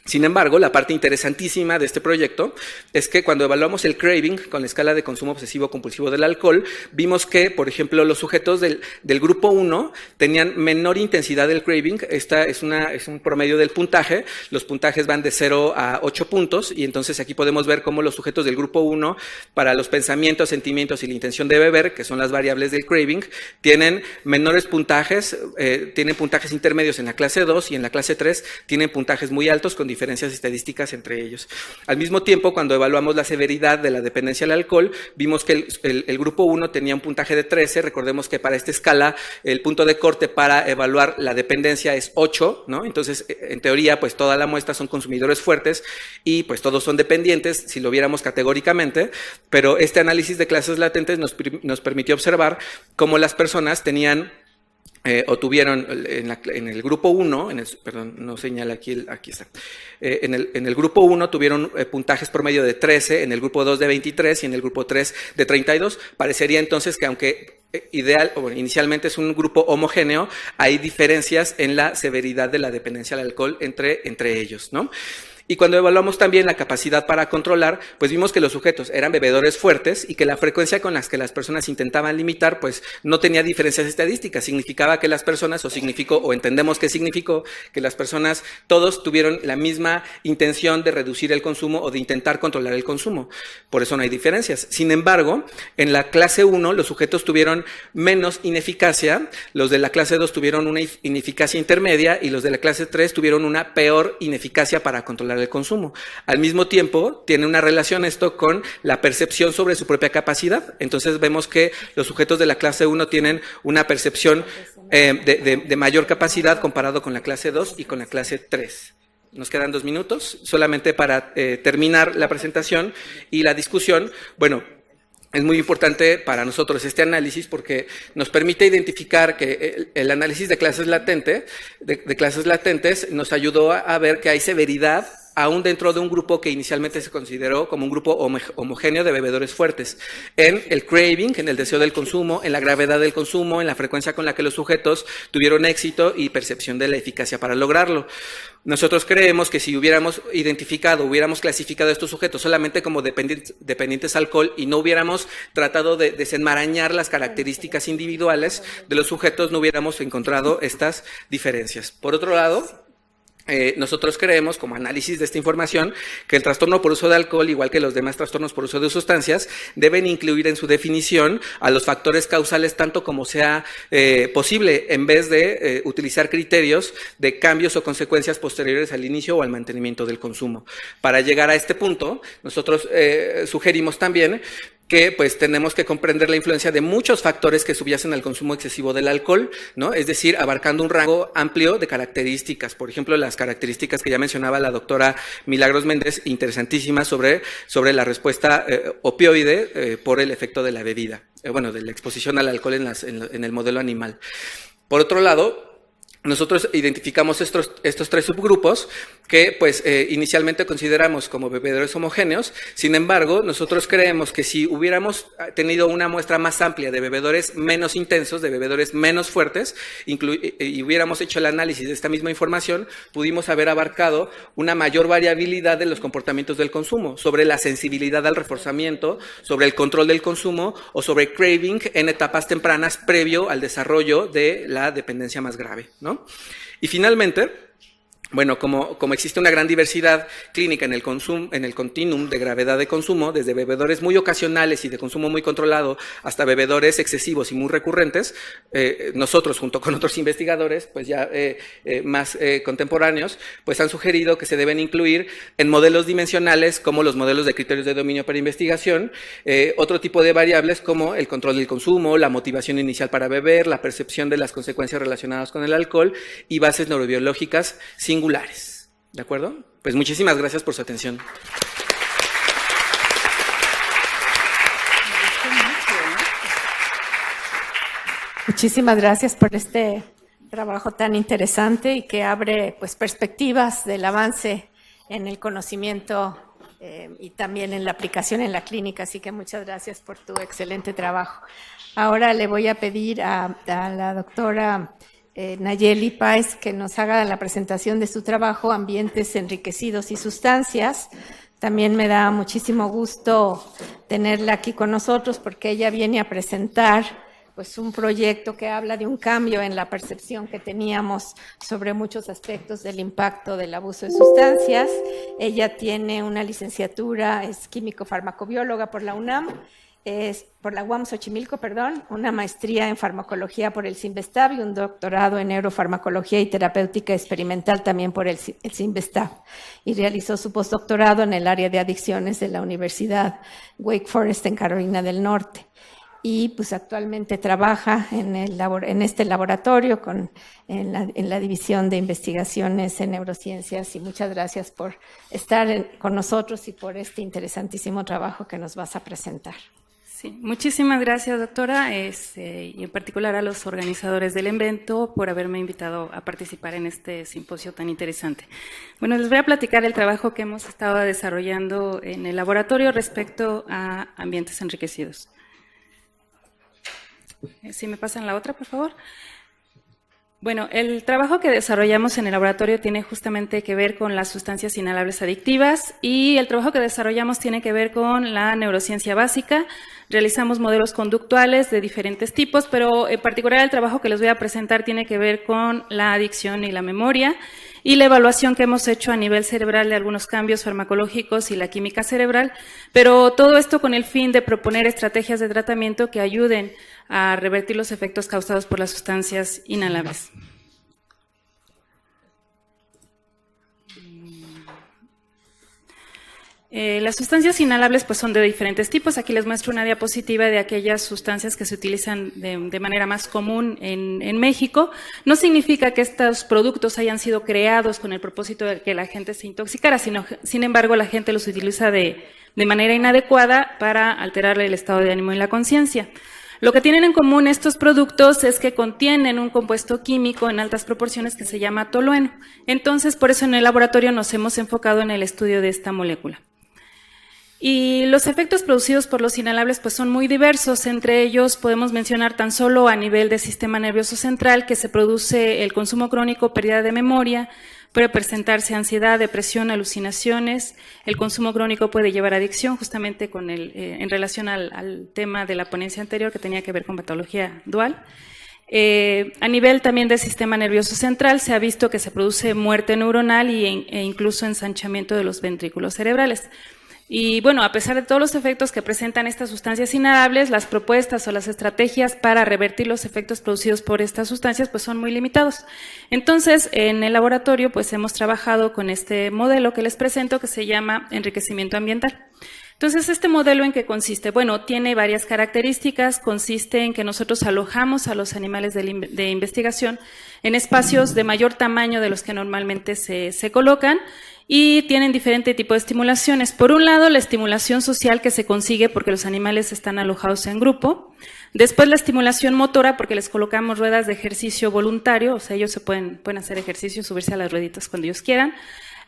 Sin embargo, la parte interesantísima de este proyecto es que cuando evaluamos el craving con la escala de consumo obsesivo-compulsivo del alcohol, vimos que, por ejemplo, los sujetos del grupo 1 tenían menor intensidad del craving. Esta es un promedio del puntaje. Los puntajes van de 0 a 8 puntos y entonces aquí podemos ver cómo los sujetos del grupo 1, para los pensamientos, sentimientos y la intención de beber, que son las variables del craving, tienen menores puntajes, tienen puntajes intermedios en la clase 2 y en la clase 3 tienen puntajes muy altos con diferencias estadísticas entre ellos. Al mismo tiempo, cuando evaluamos la severidad de la dependencia al alcohol, vimos que el grupo 1 tenía un puntaje de 13. Recordemos que para esta escala el punto de corte para evaluar la dependencia es 8, ¿no? Entonces, en teoría, pues toda la muestra son consumidores fuertes y pues todos son dependientes, si lo viéramos categóricamente, pero este análisis de clases latentes nos permitió observar cómo las personas tenían o tuvieron en el grupo 1, perdón, no señala aquí, aquí está. En el grupo 1 tuvieron puntajes promedio de 13, en el grupo 2 de 23 y en el grupo 3 de 32. Parecería entonces que aunque inicialmente es un grupo homogéneo, hay diferencias en la severidad de la dependencia al alcohol entre ellos, ¿no? Y cuando evaluamos también la capacidad para controlar, pues vimos que los sujetos eran bebedores fuertes y que la frecuencia con las que las personas intentaban limitar, pues no tenía diferencias estadísticas. Significaba que las personas, o entendemos que significó, que las personas todos tuvieron la misma intención de reducir el consumo o de intentar controlar el consumo. Por eso no hay diferencias. Sin embargo, en la clase 1 los sujetos tuvieron menos ineficacia, los de la clase 2 tuvieron una ineficacia intermedia y los de la clase 3 tuvieron una peor ineficacia para controlar el consumo. Al mismo tiempo, tiene una relación esto con la percepción sobre su propia capacidad. Entonces vemos que los sujetos de la clase 1 tienen una percepción de mayor capacidad comparado con la clase 2 y con la clase 3. Nos quedan 2 minutos, solamente para terminar la presentación y la discusión. Bueno, es muy importante para nosotros este análisis porque nos permite identificar que el análisis de clases latentes nos ayudó a ver que hay severidad aún dentro de un grupo que inicialmente se consideró como un grupo homogéneo de bebedores fuertes, en el craving, en el deseo del consumo, en la gravedad del consumo, en la frecuencia con la que los sujetos tuvieron éxito y percepción de la eficacia para lograrlo. Nosotros creemos que si hubiéramos hubiéramos clasificado a estos sujetos solamente como dependientes al alcohol y no hubiéramos tratado de desenmarañar las características individuales de los sujetos, no hubiéramos encontrado estas diferencias. Por otro lado, nosotros creemos, como análisis de esta información, que el trastorno por uso de alcohol, igual que los demás trastornos por uso de sustancias, deben incluir en su definición a los factores causales tanto como sea posible, en vez de utilizar criterios de cambios o consecuencias posteriores al inicio o al mantenimiento del consumo. Para llegar a este punto, nosotros sugerimos también que pues tenemos que comprender la influencia de muchos factores que subyacen al consumo excesivo del alcohol, ¿no? Es decir, abarcando un rango amplio de características. Por ejemplo, las características que ya mencionaba la doctora Milagros Méndez, interesantísimas sobre la respuesta opioide por el efecto de la bebida, de la exposición al alcohol en el modelo animal. Por otro lado, nosotros identificamos estos 3 subgrupos que pues inicialmente consideramos como bebedores homogéneos. Sin embargo, nosotros creemos que si hubiéramos tenido una muestra más amplia de bebedores menos intensos, de bebedores menos fuertes, y hubiéramos hecho el análisis de esta misma información, pudimos haber abarcado una mayor variabilidad de los comportamientos del consumo, sobre la sensibilidad al reforzamiento, sobre el control del consumo o sobre craving en etapas tempranas previo al desarrollo de la dependencia más grave, ¿no? Y finalmente, Bueno, como existe una gran diversidad clínica en el continuum de gravedad de consumo, desde bebedores muy ocasionales y de consumo muy controlado hasta bebedores excesivos y muy recurrentes, nosotros junto con otros investigadores, pues ya más contemporáneos, pues han sugerido que se deben incluir en modelos dimensionales como los modelos de criterios de dominio para investigación, otro tipo de variables como el control del consumo, la motivación inicial para beber, la percepción de las consecuencias relacionadas con el alcohol y bases neurobiológicas singulares. ¿De acuerdo? Pues muchísimas gracias por su atención. Muchísimas gracias por este trabajo tan interesante y que abre pues perspectivas del avance en el conocimiento y también en la aplicación en la clínica. Así que muchas gracias por tu excelente trabajo. Ahora le voy a pedir a la doctora Nayeli Páez que nos haga la presentación de su trabajo, Ambientes enriquecidos y sustancias. También me da muchísimo gusto tenerla aquí con nosotros porque ella viene a presentar pues un proyecto que habla de un cambio en la percepción que teníamos sobre muchos aspectos del impacto del abuso de sustancias. Ella tiene una licenciatura, es químico-farmacobióloga por la UNAM, por la UAM Xochimilco, perdón, una maestría en farmacología por el CINVESTAB y un doctorado en neurofarmacología y terapéutica experimental también por el CINVESTAB. Y realizó su postdoctorado en el área de adicciones de la Universidad Wake Forest en Carolina del Norte. Y pues actualmente trabaja en este laboratorio en la división de investigaciones en neurociencias. Y muchas gracias por estar con nosotros y por este interesantísimo trabajo que nos vas a presentar. Sí, muchísimas gracias, doctora, y en particular a los organizadores del evento por haberme invitado a participar en este simposio tan interesante. Bueno, les voy a platicar el trabajo que hemos estado desarrollando en el laboratorio respecto a ambientes enriquecidos. Si me pasan la otra, por favor. Bueno, el trabajo que desarrollamos en el laboratorio tiene justamente que ver con las sustancias inhalables adictivas y el trabajo que desarrollamos tiene que ver con la neurociencia básica. Realizamos modelos conductuales de diferentes tipos, pero en particular el trabajo que les voy a presentar tiene que ver con la adicción y la memoria y la evaluación que hemos hecho a nivel cerebral de algunos cambios farmacológicos y la química cerebral, pero todo esto con el fin de proponer estrategias de tratamiento que ayuden a revertir los efectos causados por las sustancias inhalables. Las sustancias inhalables pues son de diferentes tipos. Aquí les muestro una diapositiva de aquellas sustancias que se utilizan de manera más común en México. No significa que estos productos hayan sido creados con el propósito de que la gente se intoxicara, sin embargo la gente los utiliza de manera inadecuada para alterarle el estado de ánimo y la conciencia. Lo que tienen en común estos productos es que contienen un compuesto químico en altas proporciones que se llama tolueno. Entonces, por eso en el laboratorio nos hemos enfocado en el estudio de esta molécula. Y los efectos producidos por los inhalables pues son muy diversos. Entre ellos podemos mencionar tan solo a nivel del sistema nervioso central que se produce el consumo crónico, pérdida de memoria, puede presentarse ansiedad, depresión, alucinaciones. El consumo crónico puede llevar a adicción, justamente en relación al tema de la ponencia anterior que tenía que ver con patología dual. A nivel también del sistema nervioso central se ha visto que se produce muerte neuronal e incluso ensanchamiento de los ventrículos cerebrales. Y bueno, a pesar de todos los efectos que presentan estas sustancias inhalables, las propuestas o las estrategias para revertir los efectos producidos por estas sustancias pues son muy limitados. Entonces, en el laboratorio pues hemos trabajado con este modelo que les presento que se llama enriquecimiento ambiental. Entonces, ¿este modelo en qué consiste? Bueno, tiene varias características. Consiste en que nosotros alojamos a los animales de investigación en espacios de mayor tamaño de los que normalmente se colocan y tienen diferente tipo de estimulaciones. Por un lado, la estimulación social que se consigue porque los animales están alojados en grupo. Después, la estimulación motora porque les colocamos ruedas de ejercicio voluntario, o sea, ellos pueden hacer ejercicio, subirse a las rueditas cuando ellos quieran.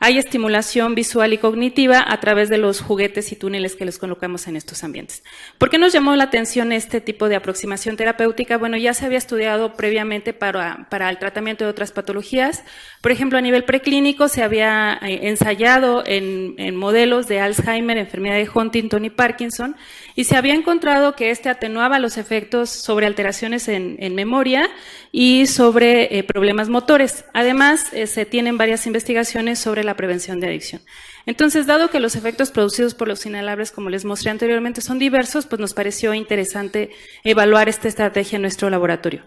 hay estimulación visual y cognitiva a través de los juguetes y túneles que les colocamos en estos ambientes. ¿Por qué nos llamó la atención este tipo de aproximación terapéutica? Bueno, ya se había estudiado previamente para el tratamiento de otras patologías. Por ejemplo, a nivel preclínico se había ensayado en modelos de Alzheimer, enfermedad de Huntington y Parkinson, y se había encontrado que atenuaba los efectos sobre alteraciones en memoria y sobre problemas motores. Además, se tienen varias investigaciones sobre la prevención de adicción. Entonces, dado que los efectos producidos por los inhalables, como les mostré anteriormente, son diversos, pues nos pareció interesante evaluar esta estrategia en nuestro laboratorio.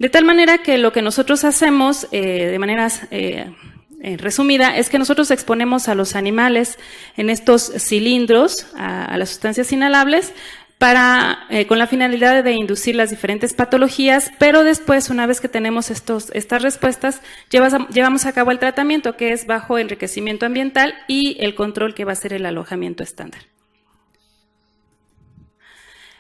De tal manera que lo que nosotros hacemos, de manera resumida, es que nosotros exponemos a los animales en estos cilindros a las sustancias inhalables con la finalidad de inducir las diferentes patologías, pero después, una vez que tenemos estas respuestas, llevamos a cabo el tratamiento, que es bajo enriquecimiento ambiental, y el control, que va a ser el alojamiento estándar.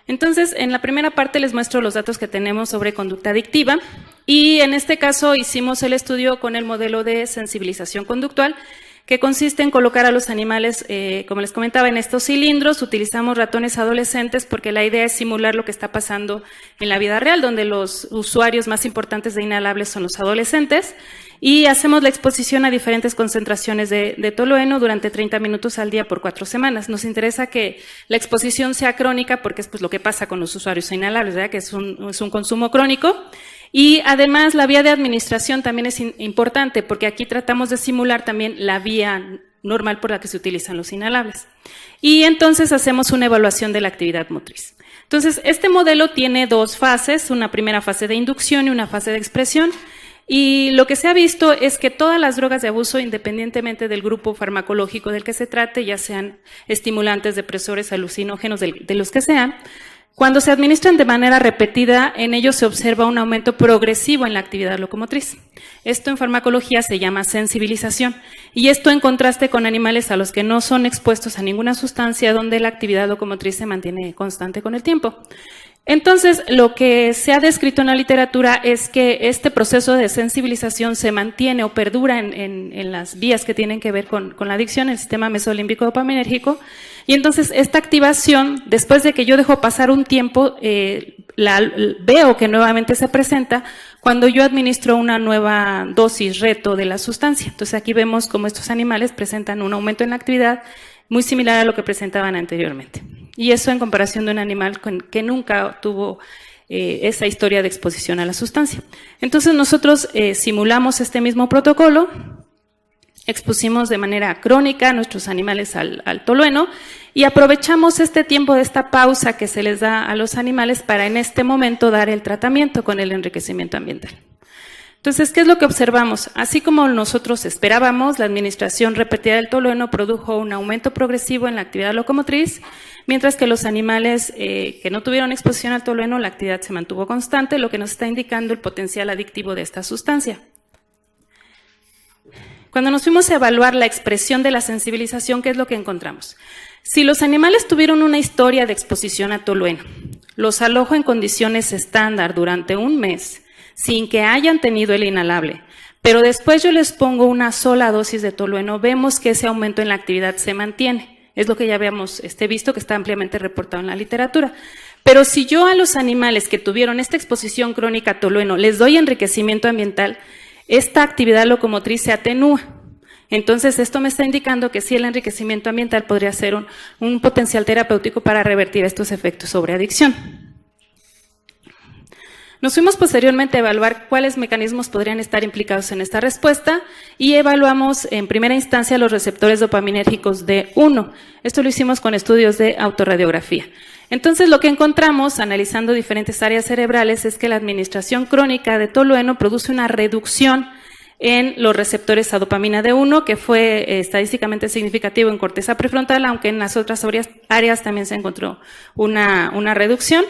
Entonces, en la primera parte les muestro los datos que tenemos sobre conducta adictiva, y en este caso hicimos el estudio con el modelo de sensibilización conductual, que consiste en colocar a los animales, como les comentaba, en estos cilindros. Utilizamos ratones adolescentes porque la idea es simular lo que está pasando en la vida real, donde los usuarios más importantes de inhalables son los adolescentes, y hacemos la exposición a diferentes concentraciones de tolueno durante 30 minutos al día por 4 semanas. Nos interesa que la exposición sea crónica porque es pues lo que pasa con los usuarios inhalables, ¿verdad? Que es un consumo crónico. Y además la vía de administración también es importante porque aquí tratamos de simular también la vía normal por la que se utilizan los inhalables. Y entonces hacemos una evaluación de la actividad motriz. Entonces, este modelo tiene 2 fases, una primera fase de inducción y una fase de expresión. Y lo que se ha visto es que todas las drogas de abuso, independientemente del grupo farmacológico del que se trate, ya sean estimulantes, depresores, alucinógenos, de los que sean, cuando se administran de manera repetida, en ellos se observa un aumento progresivo en la actividad locomotriz. Esto en farmacología se llama sensibilización, y esto en contraste con animales a los que no son expuestos a ninguna sustancia, donde la actividad locomotriz se mantiene constante con el tiempo. Entonces, lo que se ha descrito en la literatura es que este proceso de sensibilización se mantiene o perdura en las vías que tienen que ver con la adicción, el sistema mesolímbico dopaminérgico, y entonces esta activación, después de que yo dejo pasar un tiempo, veo que nuevamente se presenta cuando yo administro una nueva dosis reto de la sustancia. Entonces aquí vemos cómo estos animales presentan un aumento en la actividad muy similar a lo que presentaban anteriormente. Y eso en comparación de un animal que nunca tuvo esa historia de exposición a la sustancia. Entonces nosotros simulamos este mismo protocolo, expusimos de manera crónica a nuestros animales al tolueno y aprovechamos este tiempo de esta pausa que se les da a los animales para en este momento dar el tratamiento con el enriquecimiento ambiental. Entonces, ¿qué es lo que observamos? Así como nosotros esperábamos, la administración repetida del tolueno produjo un aumento progresivo en la actividad locomotriz, mientras que los animales que no tuvieron exposición al tolueno, la actividad se mantuvo constante, lo que nos está indicando el potencial adictivo de esta sustancia. Cuando nos fuimos a evaluar la expresión de la sensibilización, ¿qué es lo que encontramos? Si los animales tuvieron una historia de exposición a tolueno, los alojo en condiciones estándar durante un mes, sin que hayan tenido el inhalable, pero después yo les pongo una sola dosis de tolueno, vemos que ese aumento en la actividad se mantiene. Es lo que ya habíamos visto, que está ampliamente reportado en la literatura. Pero si yo a los animales que tuvieron esta exposición crónica a tolueno les doy enriquecimiento ambiental, esta actividad locomotriz se atenúa. Entonces, esto me está indicando que sí, el enriquecimiento ambiental podría ser un potencial terapéutico para revertir estos efectos sobre adicción. Nos fuimos posteriormente a evaluar cuáles mecanismos podrían estar implicados en esta respuesta y evaluamos en primera instancia los receptores dopaminérgicos D1. Esto lo hicimos con estudios de autorradiografía. Entonces, lo que encontramos, analizando diferentes áreas cerebrales, es que la administración crónica de tolueno produce una reducción en los receptores a dopamina D1, que fue estadísticamente significativo en corteza prefrontal, aunque en las otras áreas también se encontró una reducción.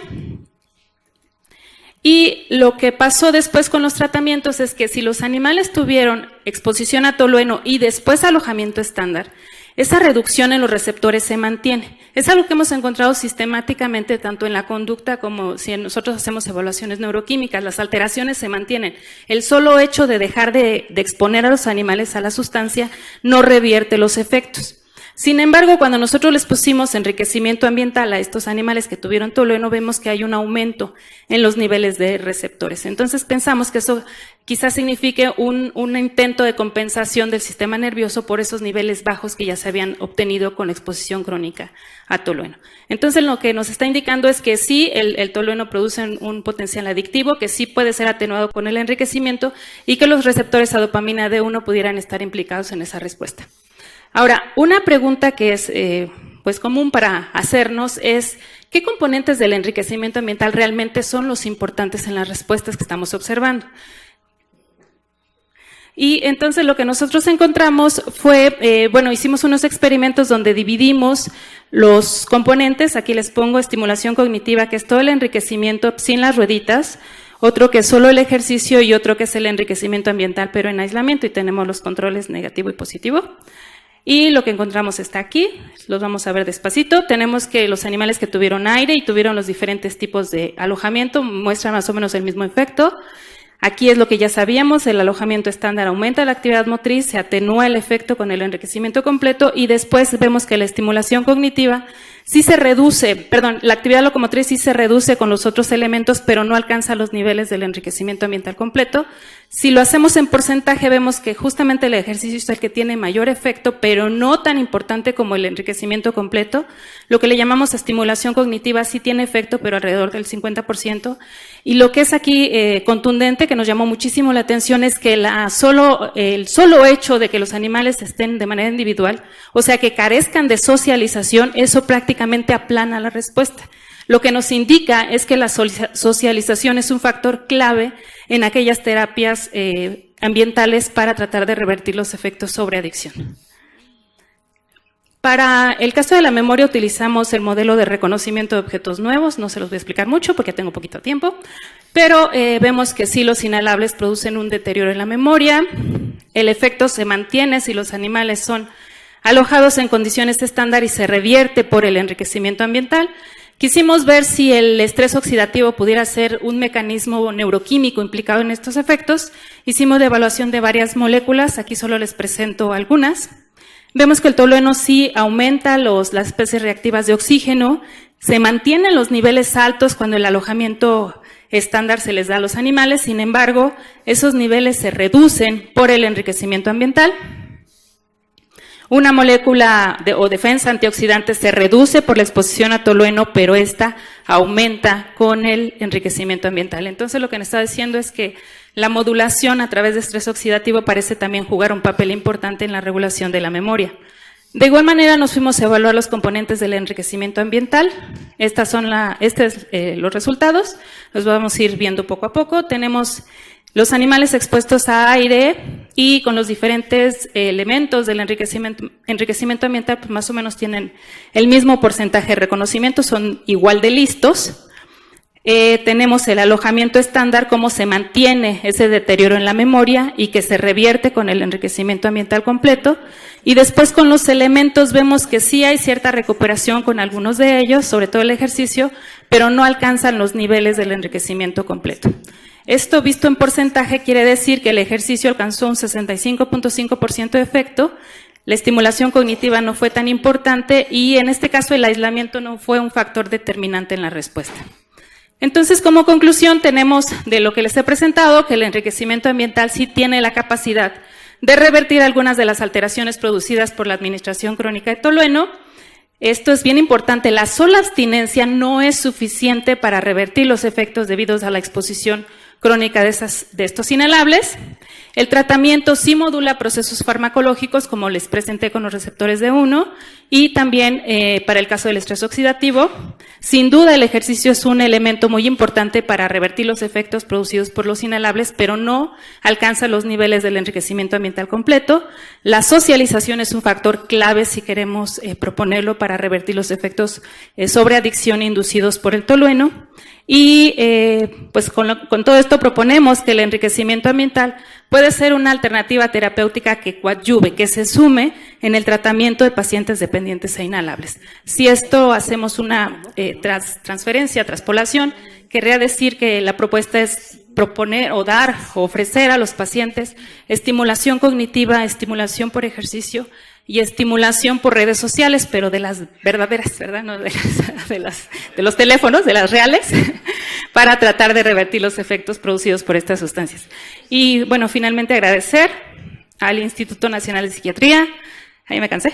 Y lo que pasó después con los tratamientos es que si los animales tuvieron exposición a tolueno y después alojamiento estándar, esa reducción en los receptores se mantiene. Es algo que hemos encontrado sistemáticamente tanto en la conducta como si nosotros hacemos evaluaciones neuroquímicas, las alteraciones se mantienen. El solo hecho de dejar de exponer a los animales a la sustancia no revierte los efectos. Sin embargo, cuando nosotros les pusimos enriquecimiento ambiental a estos animales que tuvieron tolueno, vemos que hay un aumento en los niveles de receptores. Entonces pensamos que eso quizás signifique un intento de compensación del sistema nervioso por esos niveles bajos que ya se habían obtenido con la exposición crónica a tolueno. Entonces lo que nos está indicando es que sí, el tolueno produce un potencial adictivo, que sí puede ser atenuado con el enriquecimiento y que los receptores a dopamina D1 pudieran estar implicados en esa respuesta. Ahora, una pregunta que es pues común para hacernos es ¿qué componentes del enriquecimiento ambiental realmente son los importantes en las respuestas que estamos observando? Y entonces lo que nosotros encontramos fue, bueno, hicimos unos experimentos donde dividimos los componentes, aquí les pongo estimulación cognitiva, que es todo el enriquecimiento sin las rueditas, otro que es solo el ejercicio y otro que es el enriquecimiento ambiental pero en aislamiento y tenemos los controles negativo y positivo. Y lo que encontramos está aquí, los vamos a ver despacito. Tenemos que los animales que tuvieron aire y tuvieron los diferentes tipos de alojamiento muestran más o menos el mismo efecto. Aquí es lo que ya sabíamos, el alojamiento estándar aumenta la actividad motriz, se atenúa el efecto con el enriquecimiento completo y después vemos que la estimulación cognitiva sí se reduce, la actividad locomotriz sí se reduce con los otros elementos, pero no alcanza los niveles del enriquecimiento ambiental completo. Si lo hacemos en porcentaje, vemos que justamente el ejercicio es el que tiene mayor efecto, pero no tan importante como el enriquecimiento completo. Lo que le llamamos estimulación cognitiva sí tiene efecto, pero alrededor del 50%. Y lo que es aquí contundente, que nos llamó muchísimo la atención, es que el solo hecho de que los animales estén de manera individual, o sea, que carezcan de socialización, eso prácticamente aplana la respuesta. Lo que nos indica es que la socialización es un factor clave en aquellas terapias ambientales para tratar de revertir los efectos sobre adicción. Para el caso de la memoria utilizamos el modelo de reconocimiento de objetos nuevos, no se los voy a explicar mucho porque tengo poquito tiempo, pero vemos que sí los inhalables producen un deterioro en la memoria, el efecto se mantiene si los animales son alojados en condiciones estándar y se revierte por el enriquecimiento ambiental. Quisimos ver si el estrés oxidativo pudiera ser un mecanismo neuroquímico implicado en estos efectos. Hicimos la evaluación de varias moléculas, aquí solo les presento algunas. Vemos que el tolueno sí aumenta las especies reactivas de oxígeno, se mantienen los niveles altos cuando el alojamiento estándar se les da a los animales, sin embargo, esos niveles se reducen por el enriquecimiento ambiental. Una molécula o defensa antioxidante se reduce por la exposición a tolueno, pero esta aumenta con el enriquecimiento ambiental. Entonces, lo que nos está diciendo es que la modulación a través de estrés oxidativo parece también jugar un papel importante en la regulación de la memoria. De igual manera, nos fuimos a evaluar los componentes del enriquecimiento ambiental. Estos son los resultados. Los vamos a ir viendo poco a poco. Tenemos los animales expuestos a aire y con los diferentes elementos del enriquecimiento ambiental, pues más o menos tienen el mismo porcentaje de reconocimiento, son igual de listos. Tenemos el alojamiento estándar, cómo se mantiene ese deterioro en la memoria y que se revierte con el enriquecimiento ambiental completo. Y después con los elementos vemos que sí hay cierta recuperación con algunos de ellos, sobre todo el ejercicio, pero no alcanzan los niveles del enriquecimiento completo. Esto visto en porcentaje quiere decir que el ejercicio alcanzó un 65.5% de efecto, la estimulación cognitiva no fue tan importante y en este caso el aislamiento no fue un factor determinante en la respuesta. Entonces, como conclusión, tenemos de lo que les he presentado que el enriquecimiento ambiental sí tiene la capacidad de revertir algunas de las alteraciones producidas por la administración crónica de tolueno. Esto es bien importante, la sola abstinencia no es suficiente para revertir los efectos debidos a la exposición crónica de estos inhalables. El tratamiento sí modula procesos farmacológicos, como les presenté con los receptores D1, y también para el caso del estrés oxidativo. Sin duda, el ejercicio es un elemento muy importante para revertir los efectos producidos por los inhalables, pero no alcanza los niveles del enriquecimiento ambiental completo. La socialización es un factor clave si queremos proponerlo para revertir los efectos sobre adicción inducidos por el tolueno. Y pues con todo esto proponemos que el enriquecimiento ambiental puede ser una alternativa terapéutica que coadyuve, que se sume en el tratamiento de pacientes dependientes e inhalables. Si esto hacemos una transferencia, traspolación, querría decir que la propuesta es proponer o dar o ofrecer a los pacientes estimulación cognitiva, estimulación por ejercicio y estimulación por redes sociales, pero de las verdaderas, ¿verdad? No de los teléfonos, de las reales, para tratar de revertir los efectos producidos por estas sustancias. Y bueno, finalmente agradecer al Instituto Nacional de Psiquiatría, ahí me cansé,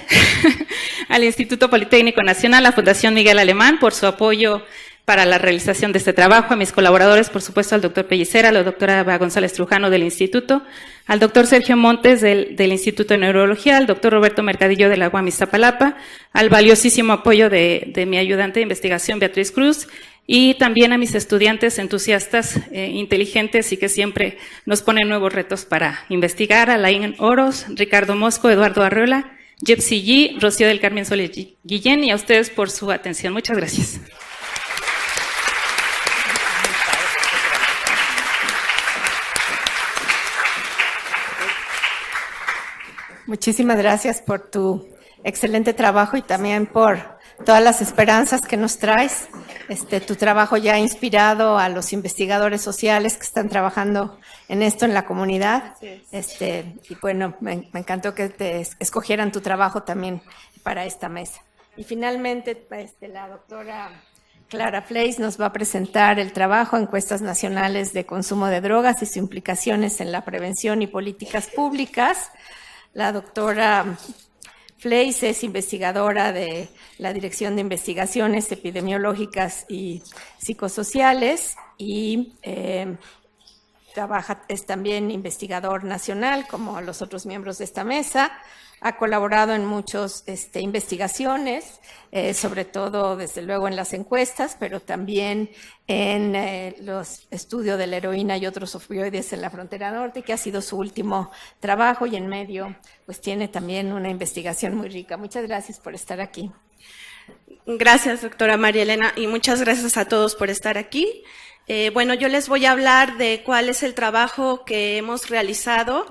al Instituto Politécnico Nacional, a la Fundación Miguel Alemán por su apoyo para la realización de este trabajo, a mis colaboradores, por supuesto, al doctor Pellicera, a la doctora Eva González Trujano del Instituto, al doctor Sergio Montes del Instituto de Neurología, al doctor Roberto Mercadillo de la UAM Iztapalapa, al valiosísimo apoyo de mi ayudante de investigación, Beatriz Cruz, y también a mis estudiantes entusiastas, inteligentes y que siempre nos ponen nuevos retos para investigar, a Laín Oros, Ricardo Mosco, Eduardo Arreola, Jepsi G, Rocío del Carmen Solís Guillén, y a ustedes por su atención. Muchas gracias. Muchísimas gracias por tu excelente trabajo y también por todas las esperanzas que nos traes. Tu trabajo ya ha inspirado a los investigadores sociales que están trabajando en esto en la comunidad. Y bueno, me encantó que te escogieran tu trabajo también para esta mesa. Y finalmente, la doctora Clara Fleis nos va a presentar el trabajo Encuestas Nacionales de Consumo de Drogas y sus implicaciones en la prevención y políticas públicas. La doctora Fleis es investigadora de la Dirección de Investigaciones Epidemiológicas y Psicosociales y es también investigador nacional, como los otros miembros de esta mesa. Ha colaborado en muchas investigaciones, sobre todo, desde luego, en las encuestas, pero también en los estudios de la heroína y otros opioides en la frontera norte, que ha sido su último trabajo, y en medio pues tiene también una investigación muy rica. Muchas gracias por estar aquí. Gracias, doctora María Elena, y muchas gracias a todos por estar aquí. Bueno, yo les voy a hablar de cuál es el trabajo que hemos realizado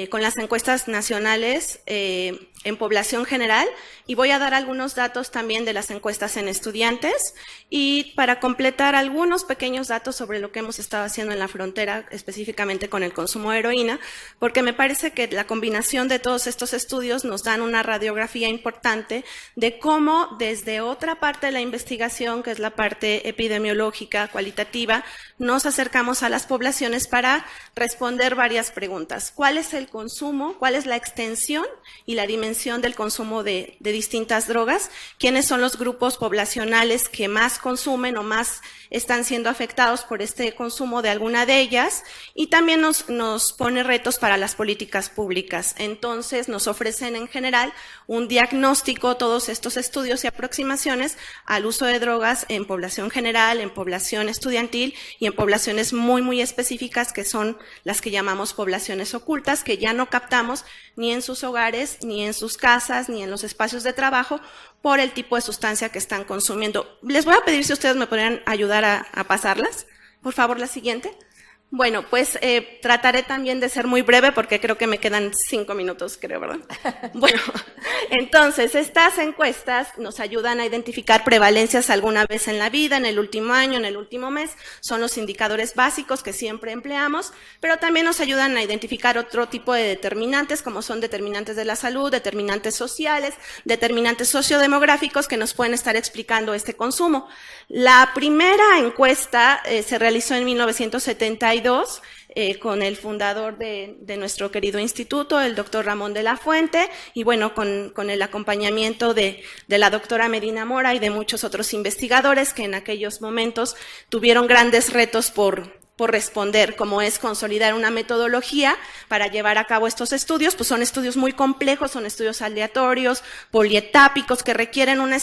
con las encuestas nacionales en población general, y voy a dar algunos datos también de las encuestas en estudiantes, y para completar algunos pequeños datos sobre lo que hemos estado haciendo en la frontera, específicamente con el consumo de heroína, porque me parece que la combinación de todos estos estudios nos dan una radiografía importante de cómo desde otra parte de la investigación, que es la parte epidemiológica, cualitativa, nos acercamos a las poblaciones para responder varias preguntas. ¿Cuál es el consumo? ¿Cuál es la extensión y la dimensión del consumo de distintas drogas? ¿Quiénes son los grupos poblacionales que más consumen o más están siendo afectados por este consumo de alguna de ellas? Y también nos pone retos para las políticas públicas. Entonces nos ofrecen en general un diagnóstico, todos estos estudios y aproximaciones al uso de drogas en población general, en población estudiantil y en poblaciones muy, muy específicas, que son las que llamamos poblaciones ocultas, que ya no captamos ni en sus hogares, ni en sus casas, ni en los espacios de trabajo, por el tipo de sustancia que están consumiendo. Les voy a pedir si ustedes me podrían ayudar a pasarlas. Por favor, la siguiente. Bueno, pues trataré también de ser muy breve porque creo que me quedan 5 minutos, creo, ¿verdad? Bueno, entonces, estas encuestas nos ayudan a identificar prevalencias alguna vez en la vida, en el último año, en el último mes. Son los indicadores básicos que siempre empleamos, pero también nos ayudan a identificar otro tipo de determinantes, como son determinantes de la salud, determinantes sociales, determinantes sociodemográficos que nos pueden estar explicando este consumo. La primera encuesta se realizó en 1972 con el fundador de nuestro querido instituto, el doctor Ramón de la Fuente, y bueno, con el acompañamiento de la doctora Medina Mora y de muchos otros investigadores que en aquellos momentos tuvieron grandes retos por por responder, como es consolidar una metodología para llevar a cabo estos estudios. Pues son estudios muy complejos, son estudios aleatorios, polietápicos, que requieren una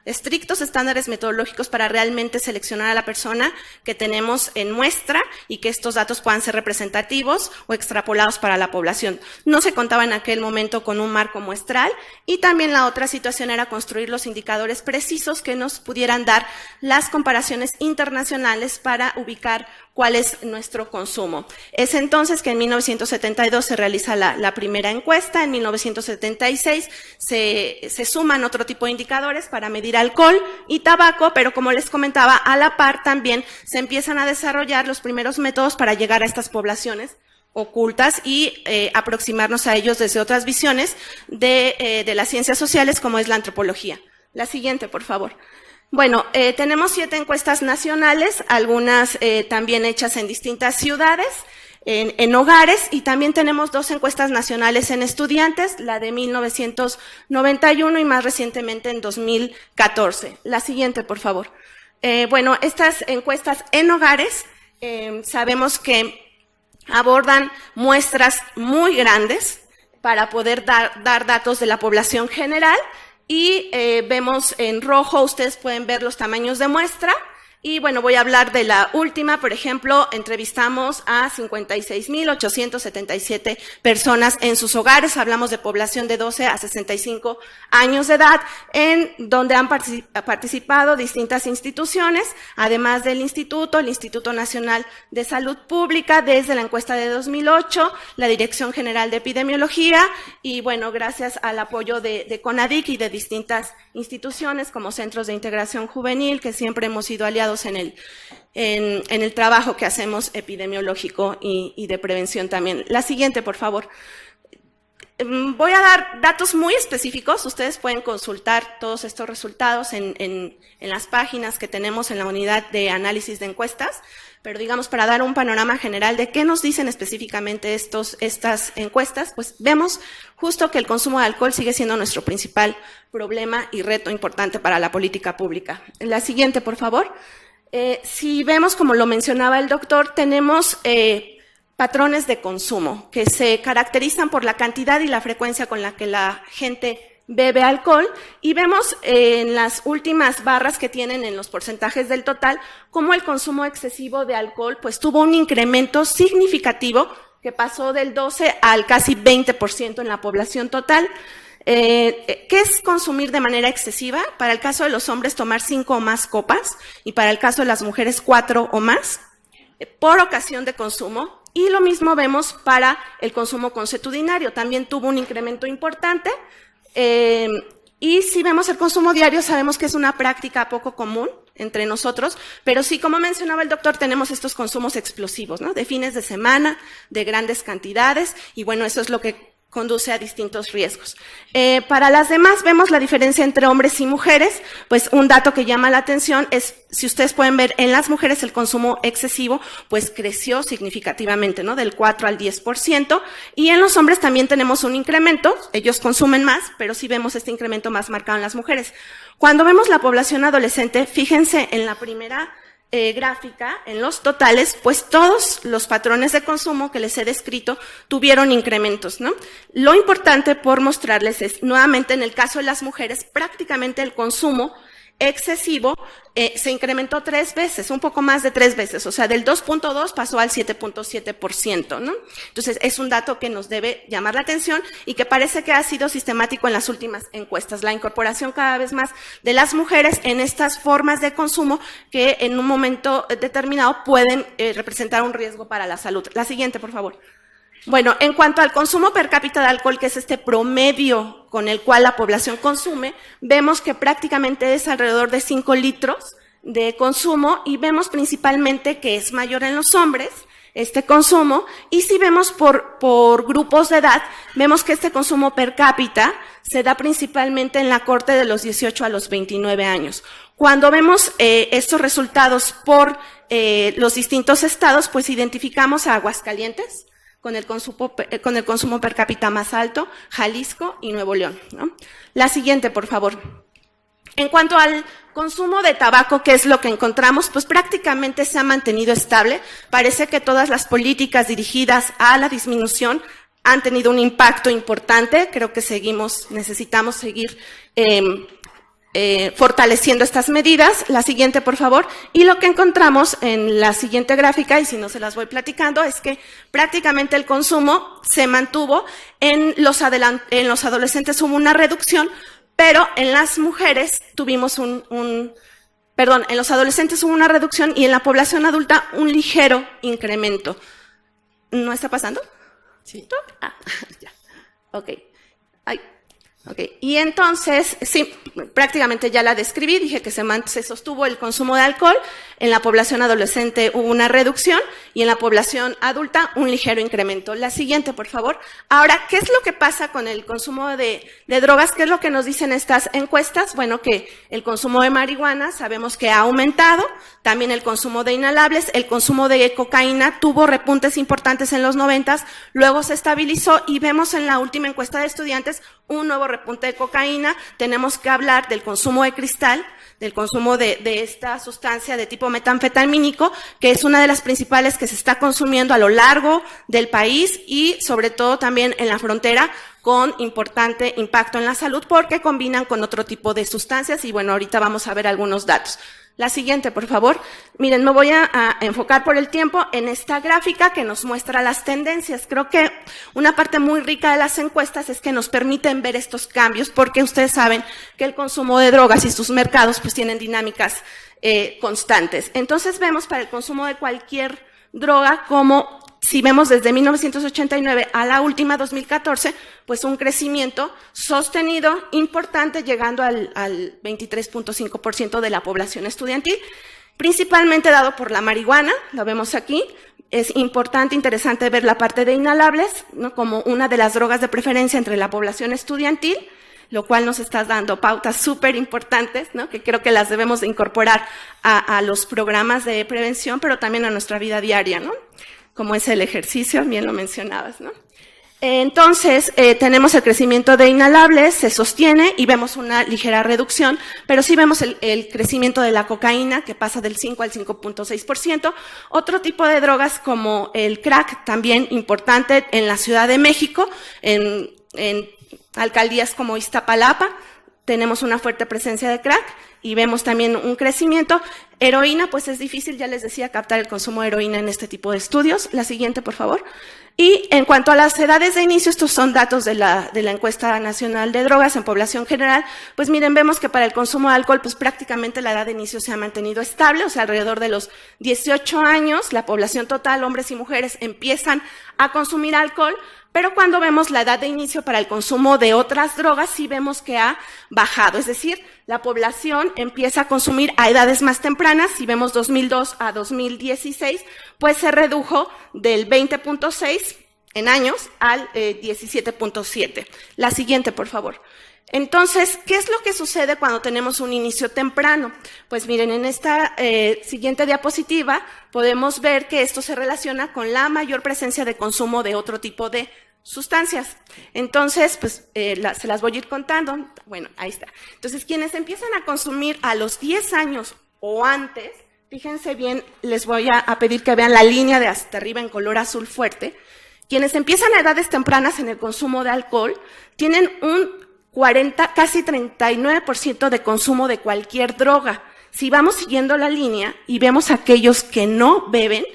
estrictos estándares metodológicos para realmente seleccionar a la persona que tenemos en muestra y que estos datos puedan ser representativos o extrapolados para la población. No se contaba en aquel momento con un marco muestral, y también la otra situación era construir los indicadores precisos que nos pudieran dar las comparaciones internacionales para ubicar cuál es nuestro consumo. Es entonces que en 1972 se realiza la primera encuesta, en 1976 se suman otro tipo de indicadores para medir alcohol y tabaco, pero como les comentaba, a la par también se empiezan a desarrollar los primeros métodos para llegar a estas poblaciones ocultas y aproximarnos a ellos desde otras visiones de las ciencias sociales, como es la antropología. La siguiente, por favor. Bueno, tenemos 7 encuestas nacionales, algunas también hechas en distintas ciudades, en hogares, y también tenemos 2 encuestas nacionales en estudiantes, la de 1991 y más recientemente en 2014. La siguiente, por favor. Bueno, estas encuestas en hogares sabemos que abordan muestras muy grandes para poder dar datos de la población general. Y vemos en rojo, ustedes pueden ver los tamaños de muestra. Y bueno, voy a hablar de la última. Por ejemplo, entrevistamos a 56,877 personas en sus hogares. Hablamos de población de 12 a 65 años de edad, en donde han participado distintas instituciones, además del Instituto, el Instituto Nacional de Salud Pública, desde la encuesta de 2008, la Dirección General de Epidemiología, y bueno, gracias al apoyo de CONADIC y de distintas instituciones como Centros de Integración Juvenil, que siempre hemos sido aliados en el trabajo que hacemos epidemiológico y de prevención también. La siguiente, por favor. Voy a dar datos muy específicos. Ustedes pueden consultar todos estos resultados en las páginas que tenemos en la unidad de análisis de encuestas, pero digamos, para dar un panorama general de qué nos dicen específicamente estas encuestas, pues vemos justo que el consumo de alcohol sigue siendo nuestro principal problema y reto importante para la política pública. La siguiente, por favor. Si vemos, como lo mencionaba el doctor, tenemos patrones de consumo que se caracterizan por la cantidad y la frecuencia con la que la gente bebe alcohol, y vemos en las últimas barras que tienen en los porcentajes del total cómo el consumo excesivo de alcohol pues tuvo un incremento significativo que pasó del 12 al casi 20% en la población total. ¿Qué es consumir de manera excesiva? Para el caso de los hombres, tomar 5 o más copas, y para el caso de las mujeres 4 o más por ocasión de consumo. Y lo mismo vemos para el consumo consuetudinario, también tuvo un incremento importante. Y si vemos el consumo diario, sabemos que es una práctica poco común entre nosotros, pero sí, como mencionaba el doctor, tenemos estos consumos explosivos, ¿no? De fines de semana, de grandes cantidades, y bueno, eso es lo que conduce a distintos riesgos. Para las demás vemos la diferencia entre hombres y mujeres. Pues un dato que llama la atención es, si ustedes pueden ver, en las mujeres el consumo excesivo pues creció significativamente, ¿no? Del 4 al 10%, y en los hombres también tenemos un incremento, ellos consumen más, pero sí vemos este incremento más marcado en las mujeres. Cuando vemos la población adolescente, fíjense en la primera gráfica, en los totales, pues todos los patrones de consumo que les he descrito tuvieron incrementos, ¿no? Lo importante por mostrarles es, nuevamente, en el caso de las mujeres, prácticamente el consumo excesivo se incrementó 3 veces, un poco más de 3 veces, o sea, del 2.2 pasó al 7.7%, ¿no? Entonces, es un dato que nos debe llamar la atención y que parece que ha sido sistemático en las últimas encuestas, la incorporación cada vez más de las mujeres en estas formas de consumo que en un momento determinado pueden representar un riesgo para la salud. La siguiente, por favor. Bueno, en cuanto al consumo per cápita de alcohol, que es este promedio con el cual la población consume, vemos que prácticamente es alrededor de 5 litros de consumo, y vemos principalmente que es mayor en los hombres este consumo, y si vemos por grupos de edad, vemos que este consumo per cápita se da principalmente en la corte de los 18 a los 29 años. Cuando vemos estos resultados por los distintos estados, pues identificamos a Aguascalientes con el consumo per cápita más alto, Jalisco y Nuevo León, ¿no? La siguiente, por favor. En cuanto al consumo de tabaco, ¿qué es lo que encontramos? Pues prácticamente se ha mantenido estable. Parece que todas las políticas dirigidas a la disminución han tenido un impacto importante. Creo que necesitamos seguir fortaleciendo estas medidas. La siguiente, por favor. Y lo que encontramos en la siguiente gráfica, y si no se las voy platicando, es que prácticamente el consumo se mantuvo. En los adolescentes hubo una reducción, pero en las mujeres tuvimos en los adolescentes hubo una reducción y en la población adulta un ligero incremento. ¿No está pasando? Sí. Ah, ya. Ok. Ok. Y entonces, sí, prácticamente ya la describí, dije que se sostuvo el consumo de alcohol, en la población adolescente hubo una reducción y en la población adulta un ligero incremento. La siguiente, por favor. Ahora, ¿qué es lo que pasa con el consumo de drogas? ¿Qué es lo que nos dicen estas encuestas? Bueno, que el consumo de marihuana sabemos que ha aumentado, también el consumo de inhalables, el consumo de cocaína tuvo repuntes importantes en los 90s, luego se estabilizó y vemos en la última encuesta de estudiantes un nuevo repunte de cocaína. Tenemos que hablar del consumo de cristal, del consumo de esta sustancia de tipo metanfetamínico, que es una de las principales que se está consumiendo a lo largo del país y sobre todo también en la frontera, con importante impacto en la salud porque combinan con otro tipo de sustancias y bueno, ahorita vamos a ver algunos datos. La siguiente, por favor. Miren, me voy a enfocar por el tiempo en esta gráfica que nos muestra las tendencias. Creo que una parte muy rica de las encuestas es que nos permiten ver estos cambios porque ustedes saben que el consumo de drogas y sus mercados pues tienen dinámicas constantes. Entonces vemos para el consumo de cualquier droga como si vemos desde 1989 a la última 2014, pues un crecimiento sostenido importante llegando al 23.5% de la población estudiantil, principalmente dado por la marihuana, lo vemos aquí. Es importante, interesante ver la parte de inhalables, ¿no? Como una de las drogas de preferencia entre la población estudiantil, lo cual nos está dando pautas súper importantes, ¿no? Que creo que las debemos de incorporar a los programas de prevención, pero también a nuestra vida diaria, ¿no? Como es el ejercicio, bien lo mencionabas, ¿no? Entonces, tenemos el crecimiento de inhalables, se sostiene y vemos una ligera reducción, pero sí vemos el crecimiento de la cocaína, que pasa del 5 al 5.6%. Otro tipo de drogas como el crack, también importante en la Ciudad de México, en alcaldías como Iztapalapa, tenemos una fuerte presencia de crack y vemos también un crecimiento. Heroína, pues es difícil, ya les decía, captar el consumo de heroína en este tipo de estudios. La siguiente, por favor. Y en cuanto a las edades de inicio, estos son datos de la Encuesta Nacional de Drogas en población general, pues miren, vemos que para el consumo de alcohol, pues prácticamente la edad de inicio se ha mantenido estable, o sea, alrededor de los 18 años, la población total, hombres y mujeres, empiezan a consumir alcohol, pero cuando vemos la edad de inicio para el consumo de otras drogas, sí vemos que ha bajado, es decir, la población empieza a consumir a edades más tempranas, si vemos 2002 a 2016, pues se redujo del 20.6 en años al 17.7. La siguiente, por favor. Entonces, ¿qué es lo que sucede cuando tenemos un inicio temprano? Pues miren, en esta siguiente diapositiva podemos ver que esto se relaciona con la mayor presencia de consumo de otro tipo de sustancias. Entonces, pues se las voy a ir contando. Bueno, ahí está. Entonces, quienes empiezan a consumir a los 10 años o antes, fíjense bien, les voy a pedir que vean la línea de hasta arriba en color azul fuerte. Quienes empiezan a edades tempranas en el consumo de alcohol tienen un 40, casi 39% de consumo de cualquier droga. Si vamos siguiendo la línea y vemos a aquellos que no beben,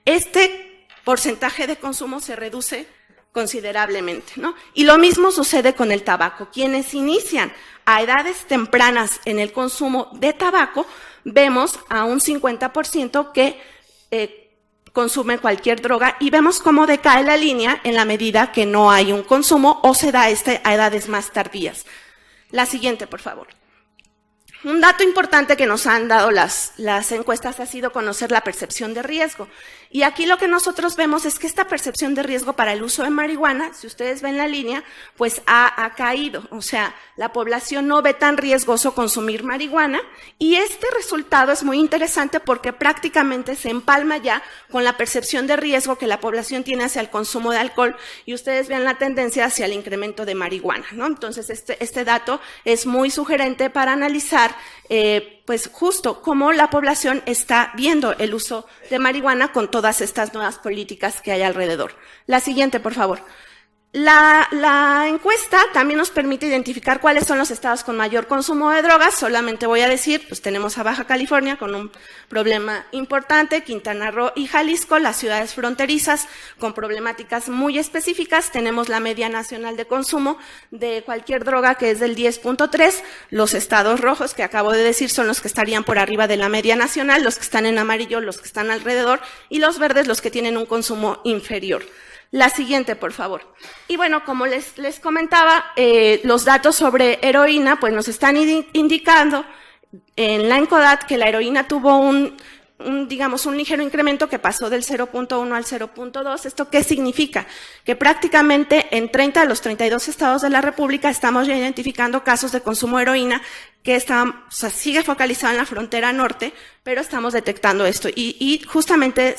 este porcentaje de consumo se reduce considerablemente, ¿no? Y lo mismo sucede con el tabaco. Quienes inician a edades tempranas en el consumo de tabaco, vemos a un 50% que consumen cualquier droga y vemos cómo decae la línea en la medida que no hay un consumo o se da a edades más tardías. La siguiente, por favor. Un dato importante que nos han dado las encuestas ha sido conocer la percepción de riesgo. Y aquí lo que nosotros vemos es que esta percepción de riesgo para el uso de marihuana, si ustedes ven la línea, pues ha caído. O sea, la población no ve tan riesgoso consumir marihuana y este resultado es muy interesante porque prácticamente se empalma ya con la percepción de riesgo que la población tiene hacia el consumo de alcohol y ustedes ven la tendencia hacia el incremento de marihuana, ¿no? Entonces, este dato es muy sugerente para analizar pues justo cómo la población está viendo el uso de marihuana con todas estas nuevas políticas que hay alrededor. La siguiente, por favor. La encuesta también nos permite identificar cuáles son los estados con mayor consumo de drogas. Solamente voy a decir, pues tenemos a Baja California con un problema importante, Quintana Roo y Jalisco, las ciudades fronterizas con problemáticas muy específicas. Tenemos la media nacional de consumo de cualquier droga que es del 10.3. Los estados rojos que acabo de decir son los que estarían por arriba de la media nacional, los que están en amarillo, los que están alrededor, y los verdes los que tienen un consumo inferior. La siguiente, por favor. Y bueno, como les comentaba, los datos sobre heroína pues nos están indicando en la ENCODAT que la heroína tuvo digamos, un ligero incremento que pasó del 0.1 al 0.2. ¿Esto qué significa? Que prácticamente en 30 de los 32 estados de la República estamos ya identificando casos de consumo de heroína que sigue focalizado en la frontera norte, pero estamos detectando esto. Y justamente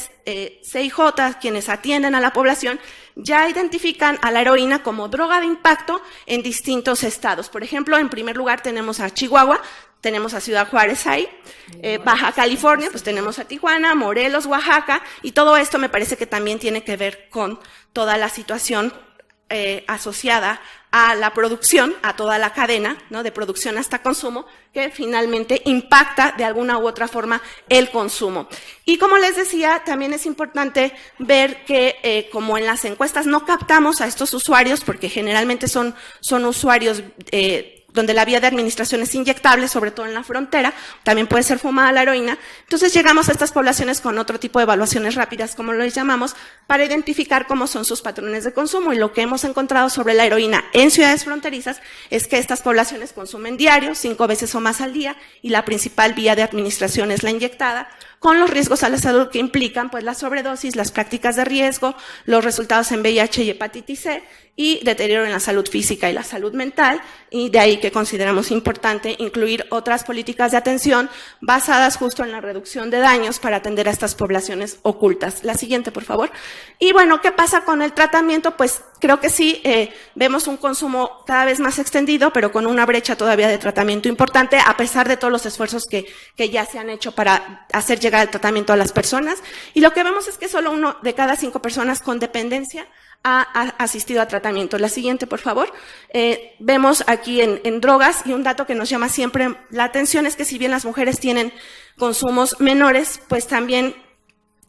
CIJ, quienes atienden a la población, ya identifican a la heroína como droga de impacto en distintos estados. Por ejemplo, en primer lugar tenemos a Chihuahua, tenemos a Ciudad Juárez ahí, Baja California, pues tenemos a Tijuana, Morelos, Oaxaca, y todo esto me parece que también tiene que ver con toda la situación asociada a la producción, a toda la cadena, ¿no? De producción hasta consumo, que finalmente impacta de alguna u otra forma el consumo. Y como les decía, también es importante ver que como en las encuestas no captamos a estos usuarios, porque generalmente son usuarios donde la vía de administración es inyectable, sobre todo en la frontera, también puede ser fumada la heroína. Entonces llegamos a estas poblaciones con otro tipo de evaluaciones rápidas, como lo llamamos, para identificar cómo son sus patrones de consumo. Y lo que hemos encontrado sobre la heroína en ciudades fronterizas es que estas poblaciones consumen diario, 5 veces o más al día, y la principal vía de administración es la inyectada, con los riesgos a la salud que implican pues la sobredosis, las prácticas de riesgo, los resultados en VIH y hepatitis C, y deterioro en la salud física y la salud mental, y de ahí que consideramos importante incluir otras políticas de atención basadas justo en la reducción de daños para atender a estas poblaciones ocultas. La siguiente, por favor. Y bueno, ¿qué pasa con el tratamiento? Pues creo que sí, vemos un consumo cada vez más extendido, pero con una brecha todavía de tratamiento importante, a pesar de todos los esfuerzos que ya se han hecho para hacer llegar el tratamiento a las personas. Y lo que vemos es que solo 1 de cada 5 personas con dependencia ha asistido a tratamiento. La siguiente, por favor. Vemos aquí en drogas, y un dato que nos llama siempre la atención es que si bien las mujeres tienen consumos menores, pues también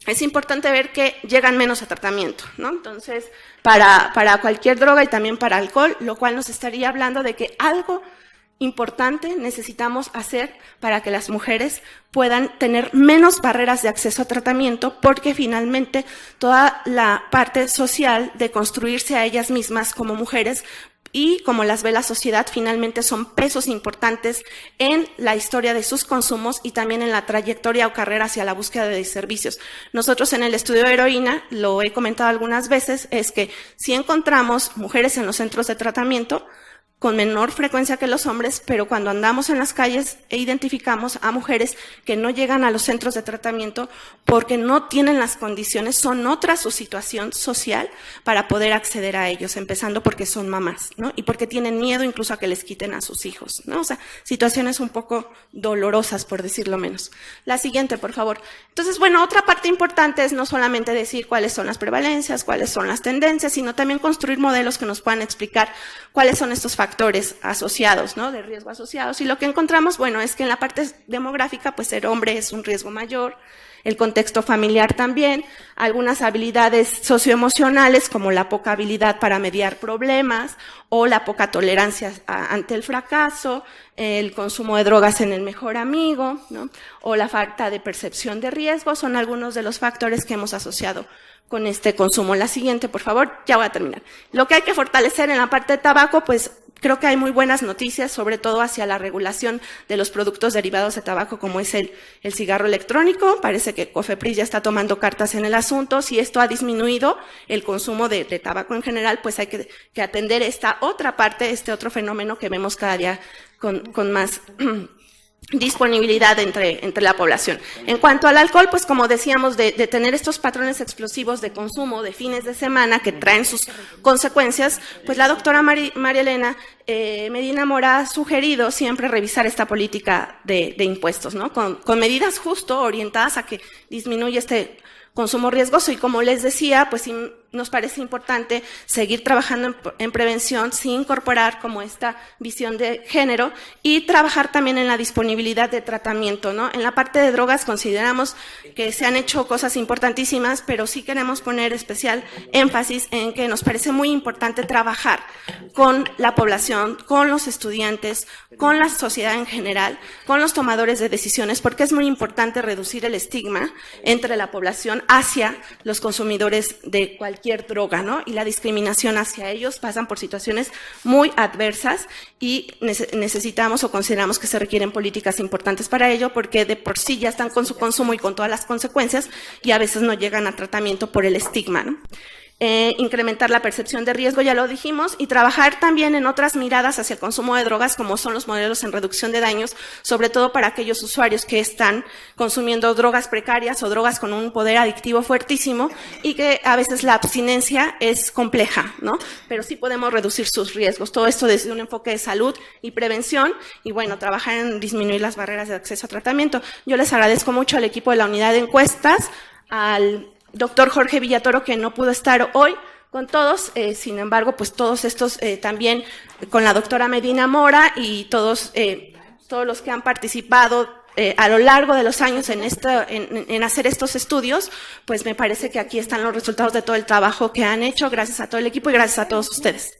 es importante ver que llegan menos a tratamiento, ¿no? Entonces, para cualquier droga y también para alcohol, lo cual nos estaría hablando de que algo importante necesitamos hacer para que las mujeres puedan tener menos barreras de acceso a tratamiento, porque finalmente toda la parte social de construirse a ellas mismas como mujeres y como las ve la sociedad finalmente son pesos importantes en la historia de sus consumos y también en la trayectoria o carrera hacia la búsqueda de servicios. Nosotros en el estudio de heroína, lo he comentado algunas veces, es que si encontramos mujeres en los centros de tratamiento, con menor frecuencia que los hombres, pero cuando andamos en las calles identificamos a mujeres que no llegan a los centros de tratamiento porque no tienen las condiciones, son otra su situación social para poder acceder a ellos, empezando porque son mamás, ¿no? Y porque tienen miedo incluso a que les quiten a sus hijos, ¿no? O sea, situaciones un poco dolorosas, por decirlo menos. La siguiente, por favor. Entonces, bueno, otra parte importante es no solamente decir cuáles son las prevalencias, cuáles son las tendencias, sino también construir modelos que nos puedan explicar cuáles son estos factores asociados, ¿no? De riesgo asociados. Y lo que encontramos, bueno, es que en la parte demográfica, pues ser hombre es un riesgo mayor, el contexto familiar también, algunas habilidades socioemocionales como la poca habilidad para mediar problemas o la poca tolerancia ante el fracaso, el consumo de drogas en el mejor amigo, ¿no? O la falta de percepción de riesgo, son algunos de los factores que hemos asociado con este consumo. La siguiente, por favor, ya voy a terminar. Lo que hay que fortalecer en la parte de tabaco, pues creo que hay muy buenas noticias, sobre todo hacia la regulación de los productos derivados de tabaco, como es el cigarro electrónico. Parece que COFEPRIS ya está tomando cartas en el asunto. Si esto ha disminuido el consumo de tabaco en general, pues hay que atender esta otra parte, este otro fenómeno que vemos cada día con más disponibilidad entre la población. En cuanto al alcohol, pues como decíamos, de tener estos patrones explosivos de consumo de fines de semana que traen sus consecuencias, pues la doctora María Elena Medina Mora ha sugerido siempre revisar esta política de impuestos, ¿no? Con medidas justo orientadas a que disminuya este consumo riesgoso. Y como les decía, pues sí, nos parece importante seguir trabajando en prevención, sin incorporar como esta visión de género, y trabajar también en la disponibilidad de tratamiento, ¿no? En la parte de drogas consideramos que se han hecho cosas importantísimas, pero sí queremos poner especial énfasis en que nos parece muy importante trabajar con la población, con los estudiantes, con la sociedad en general, con los tomadores de decisiones, porque es muy importante reducir el estigma entre la población hacia los consumidores de cualquier droga, ¿no? Y la discriminación hacia ellos, pasan por situaciones muy adversas y necesitamos o consideramos que se requieren políticas importantes para ello, porque de por sí ya están con su consumo y con todas las consecuencias, y a veces no llegan a tratamiento por el estigma, ¿no? Incrementar la percepción de riesgo, ya lo dijimos, y trabajar también en otras miradas hacia el consumo de drogas, como son los modelos en reducción de daños, sobre todo para aquellos usuarios que están consumiendo drogas precarias o drogas con un poder adictivo fuertísimo, y que a veces la abstinencia es compleja, ¿no? Pero sí podemos reducir sus riesgos. Todo esto desde un enfoque de salud y prevención, y bueno, trabajar en disminuir las barreras de acceso a tratamiento. Yo les agradezco mucho al equipo de la unidad de encuestas, al doctor Jorge Villatoro, que no pudo estar hoy con todos, sin embargo, pues todos estos también con la doctora Medina Mora y todos los que han participado a lo largo de los años en hacer estos estudios, pues me parece que aquí están los resultados de todo el trabajo que han hecho. Gracias a todo el equipo y gracias a todos ustedes.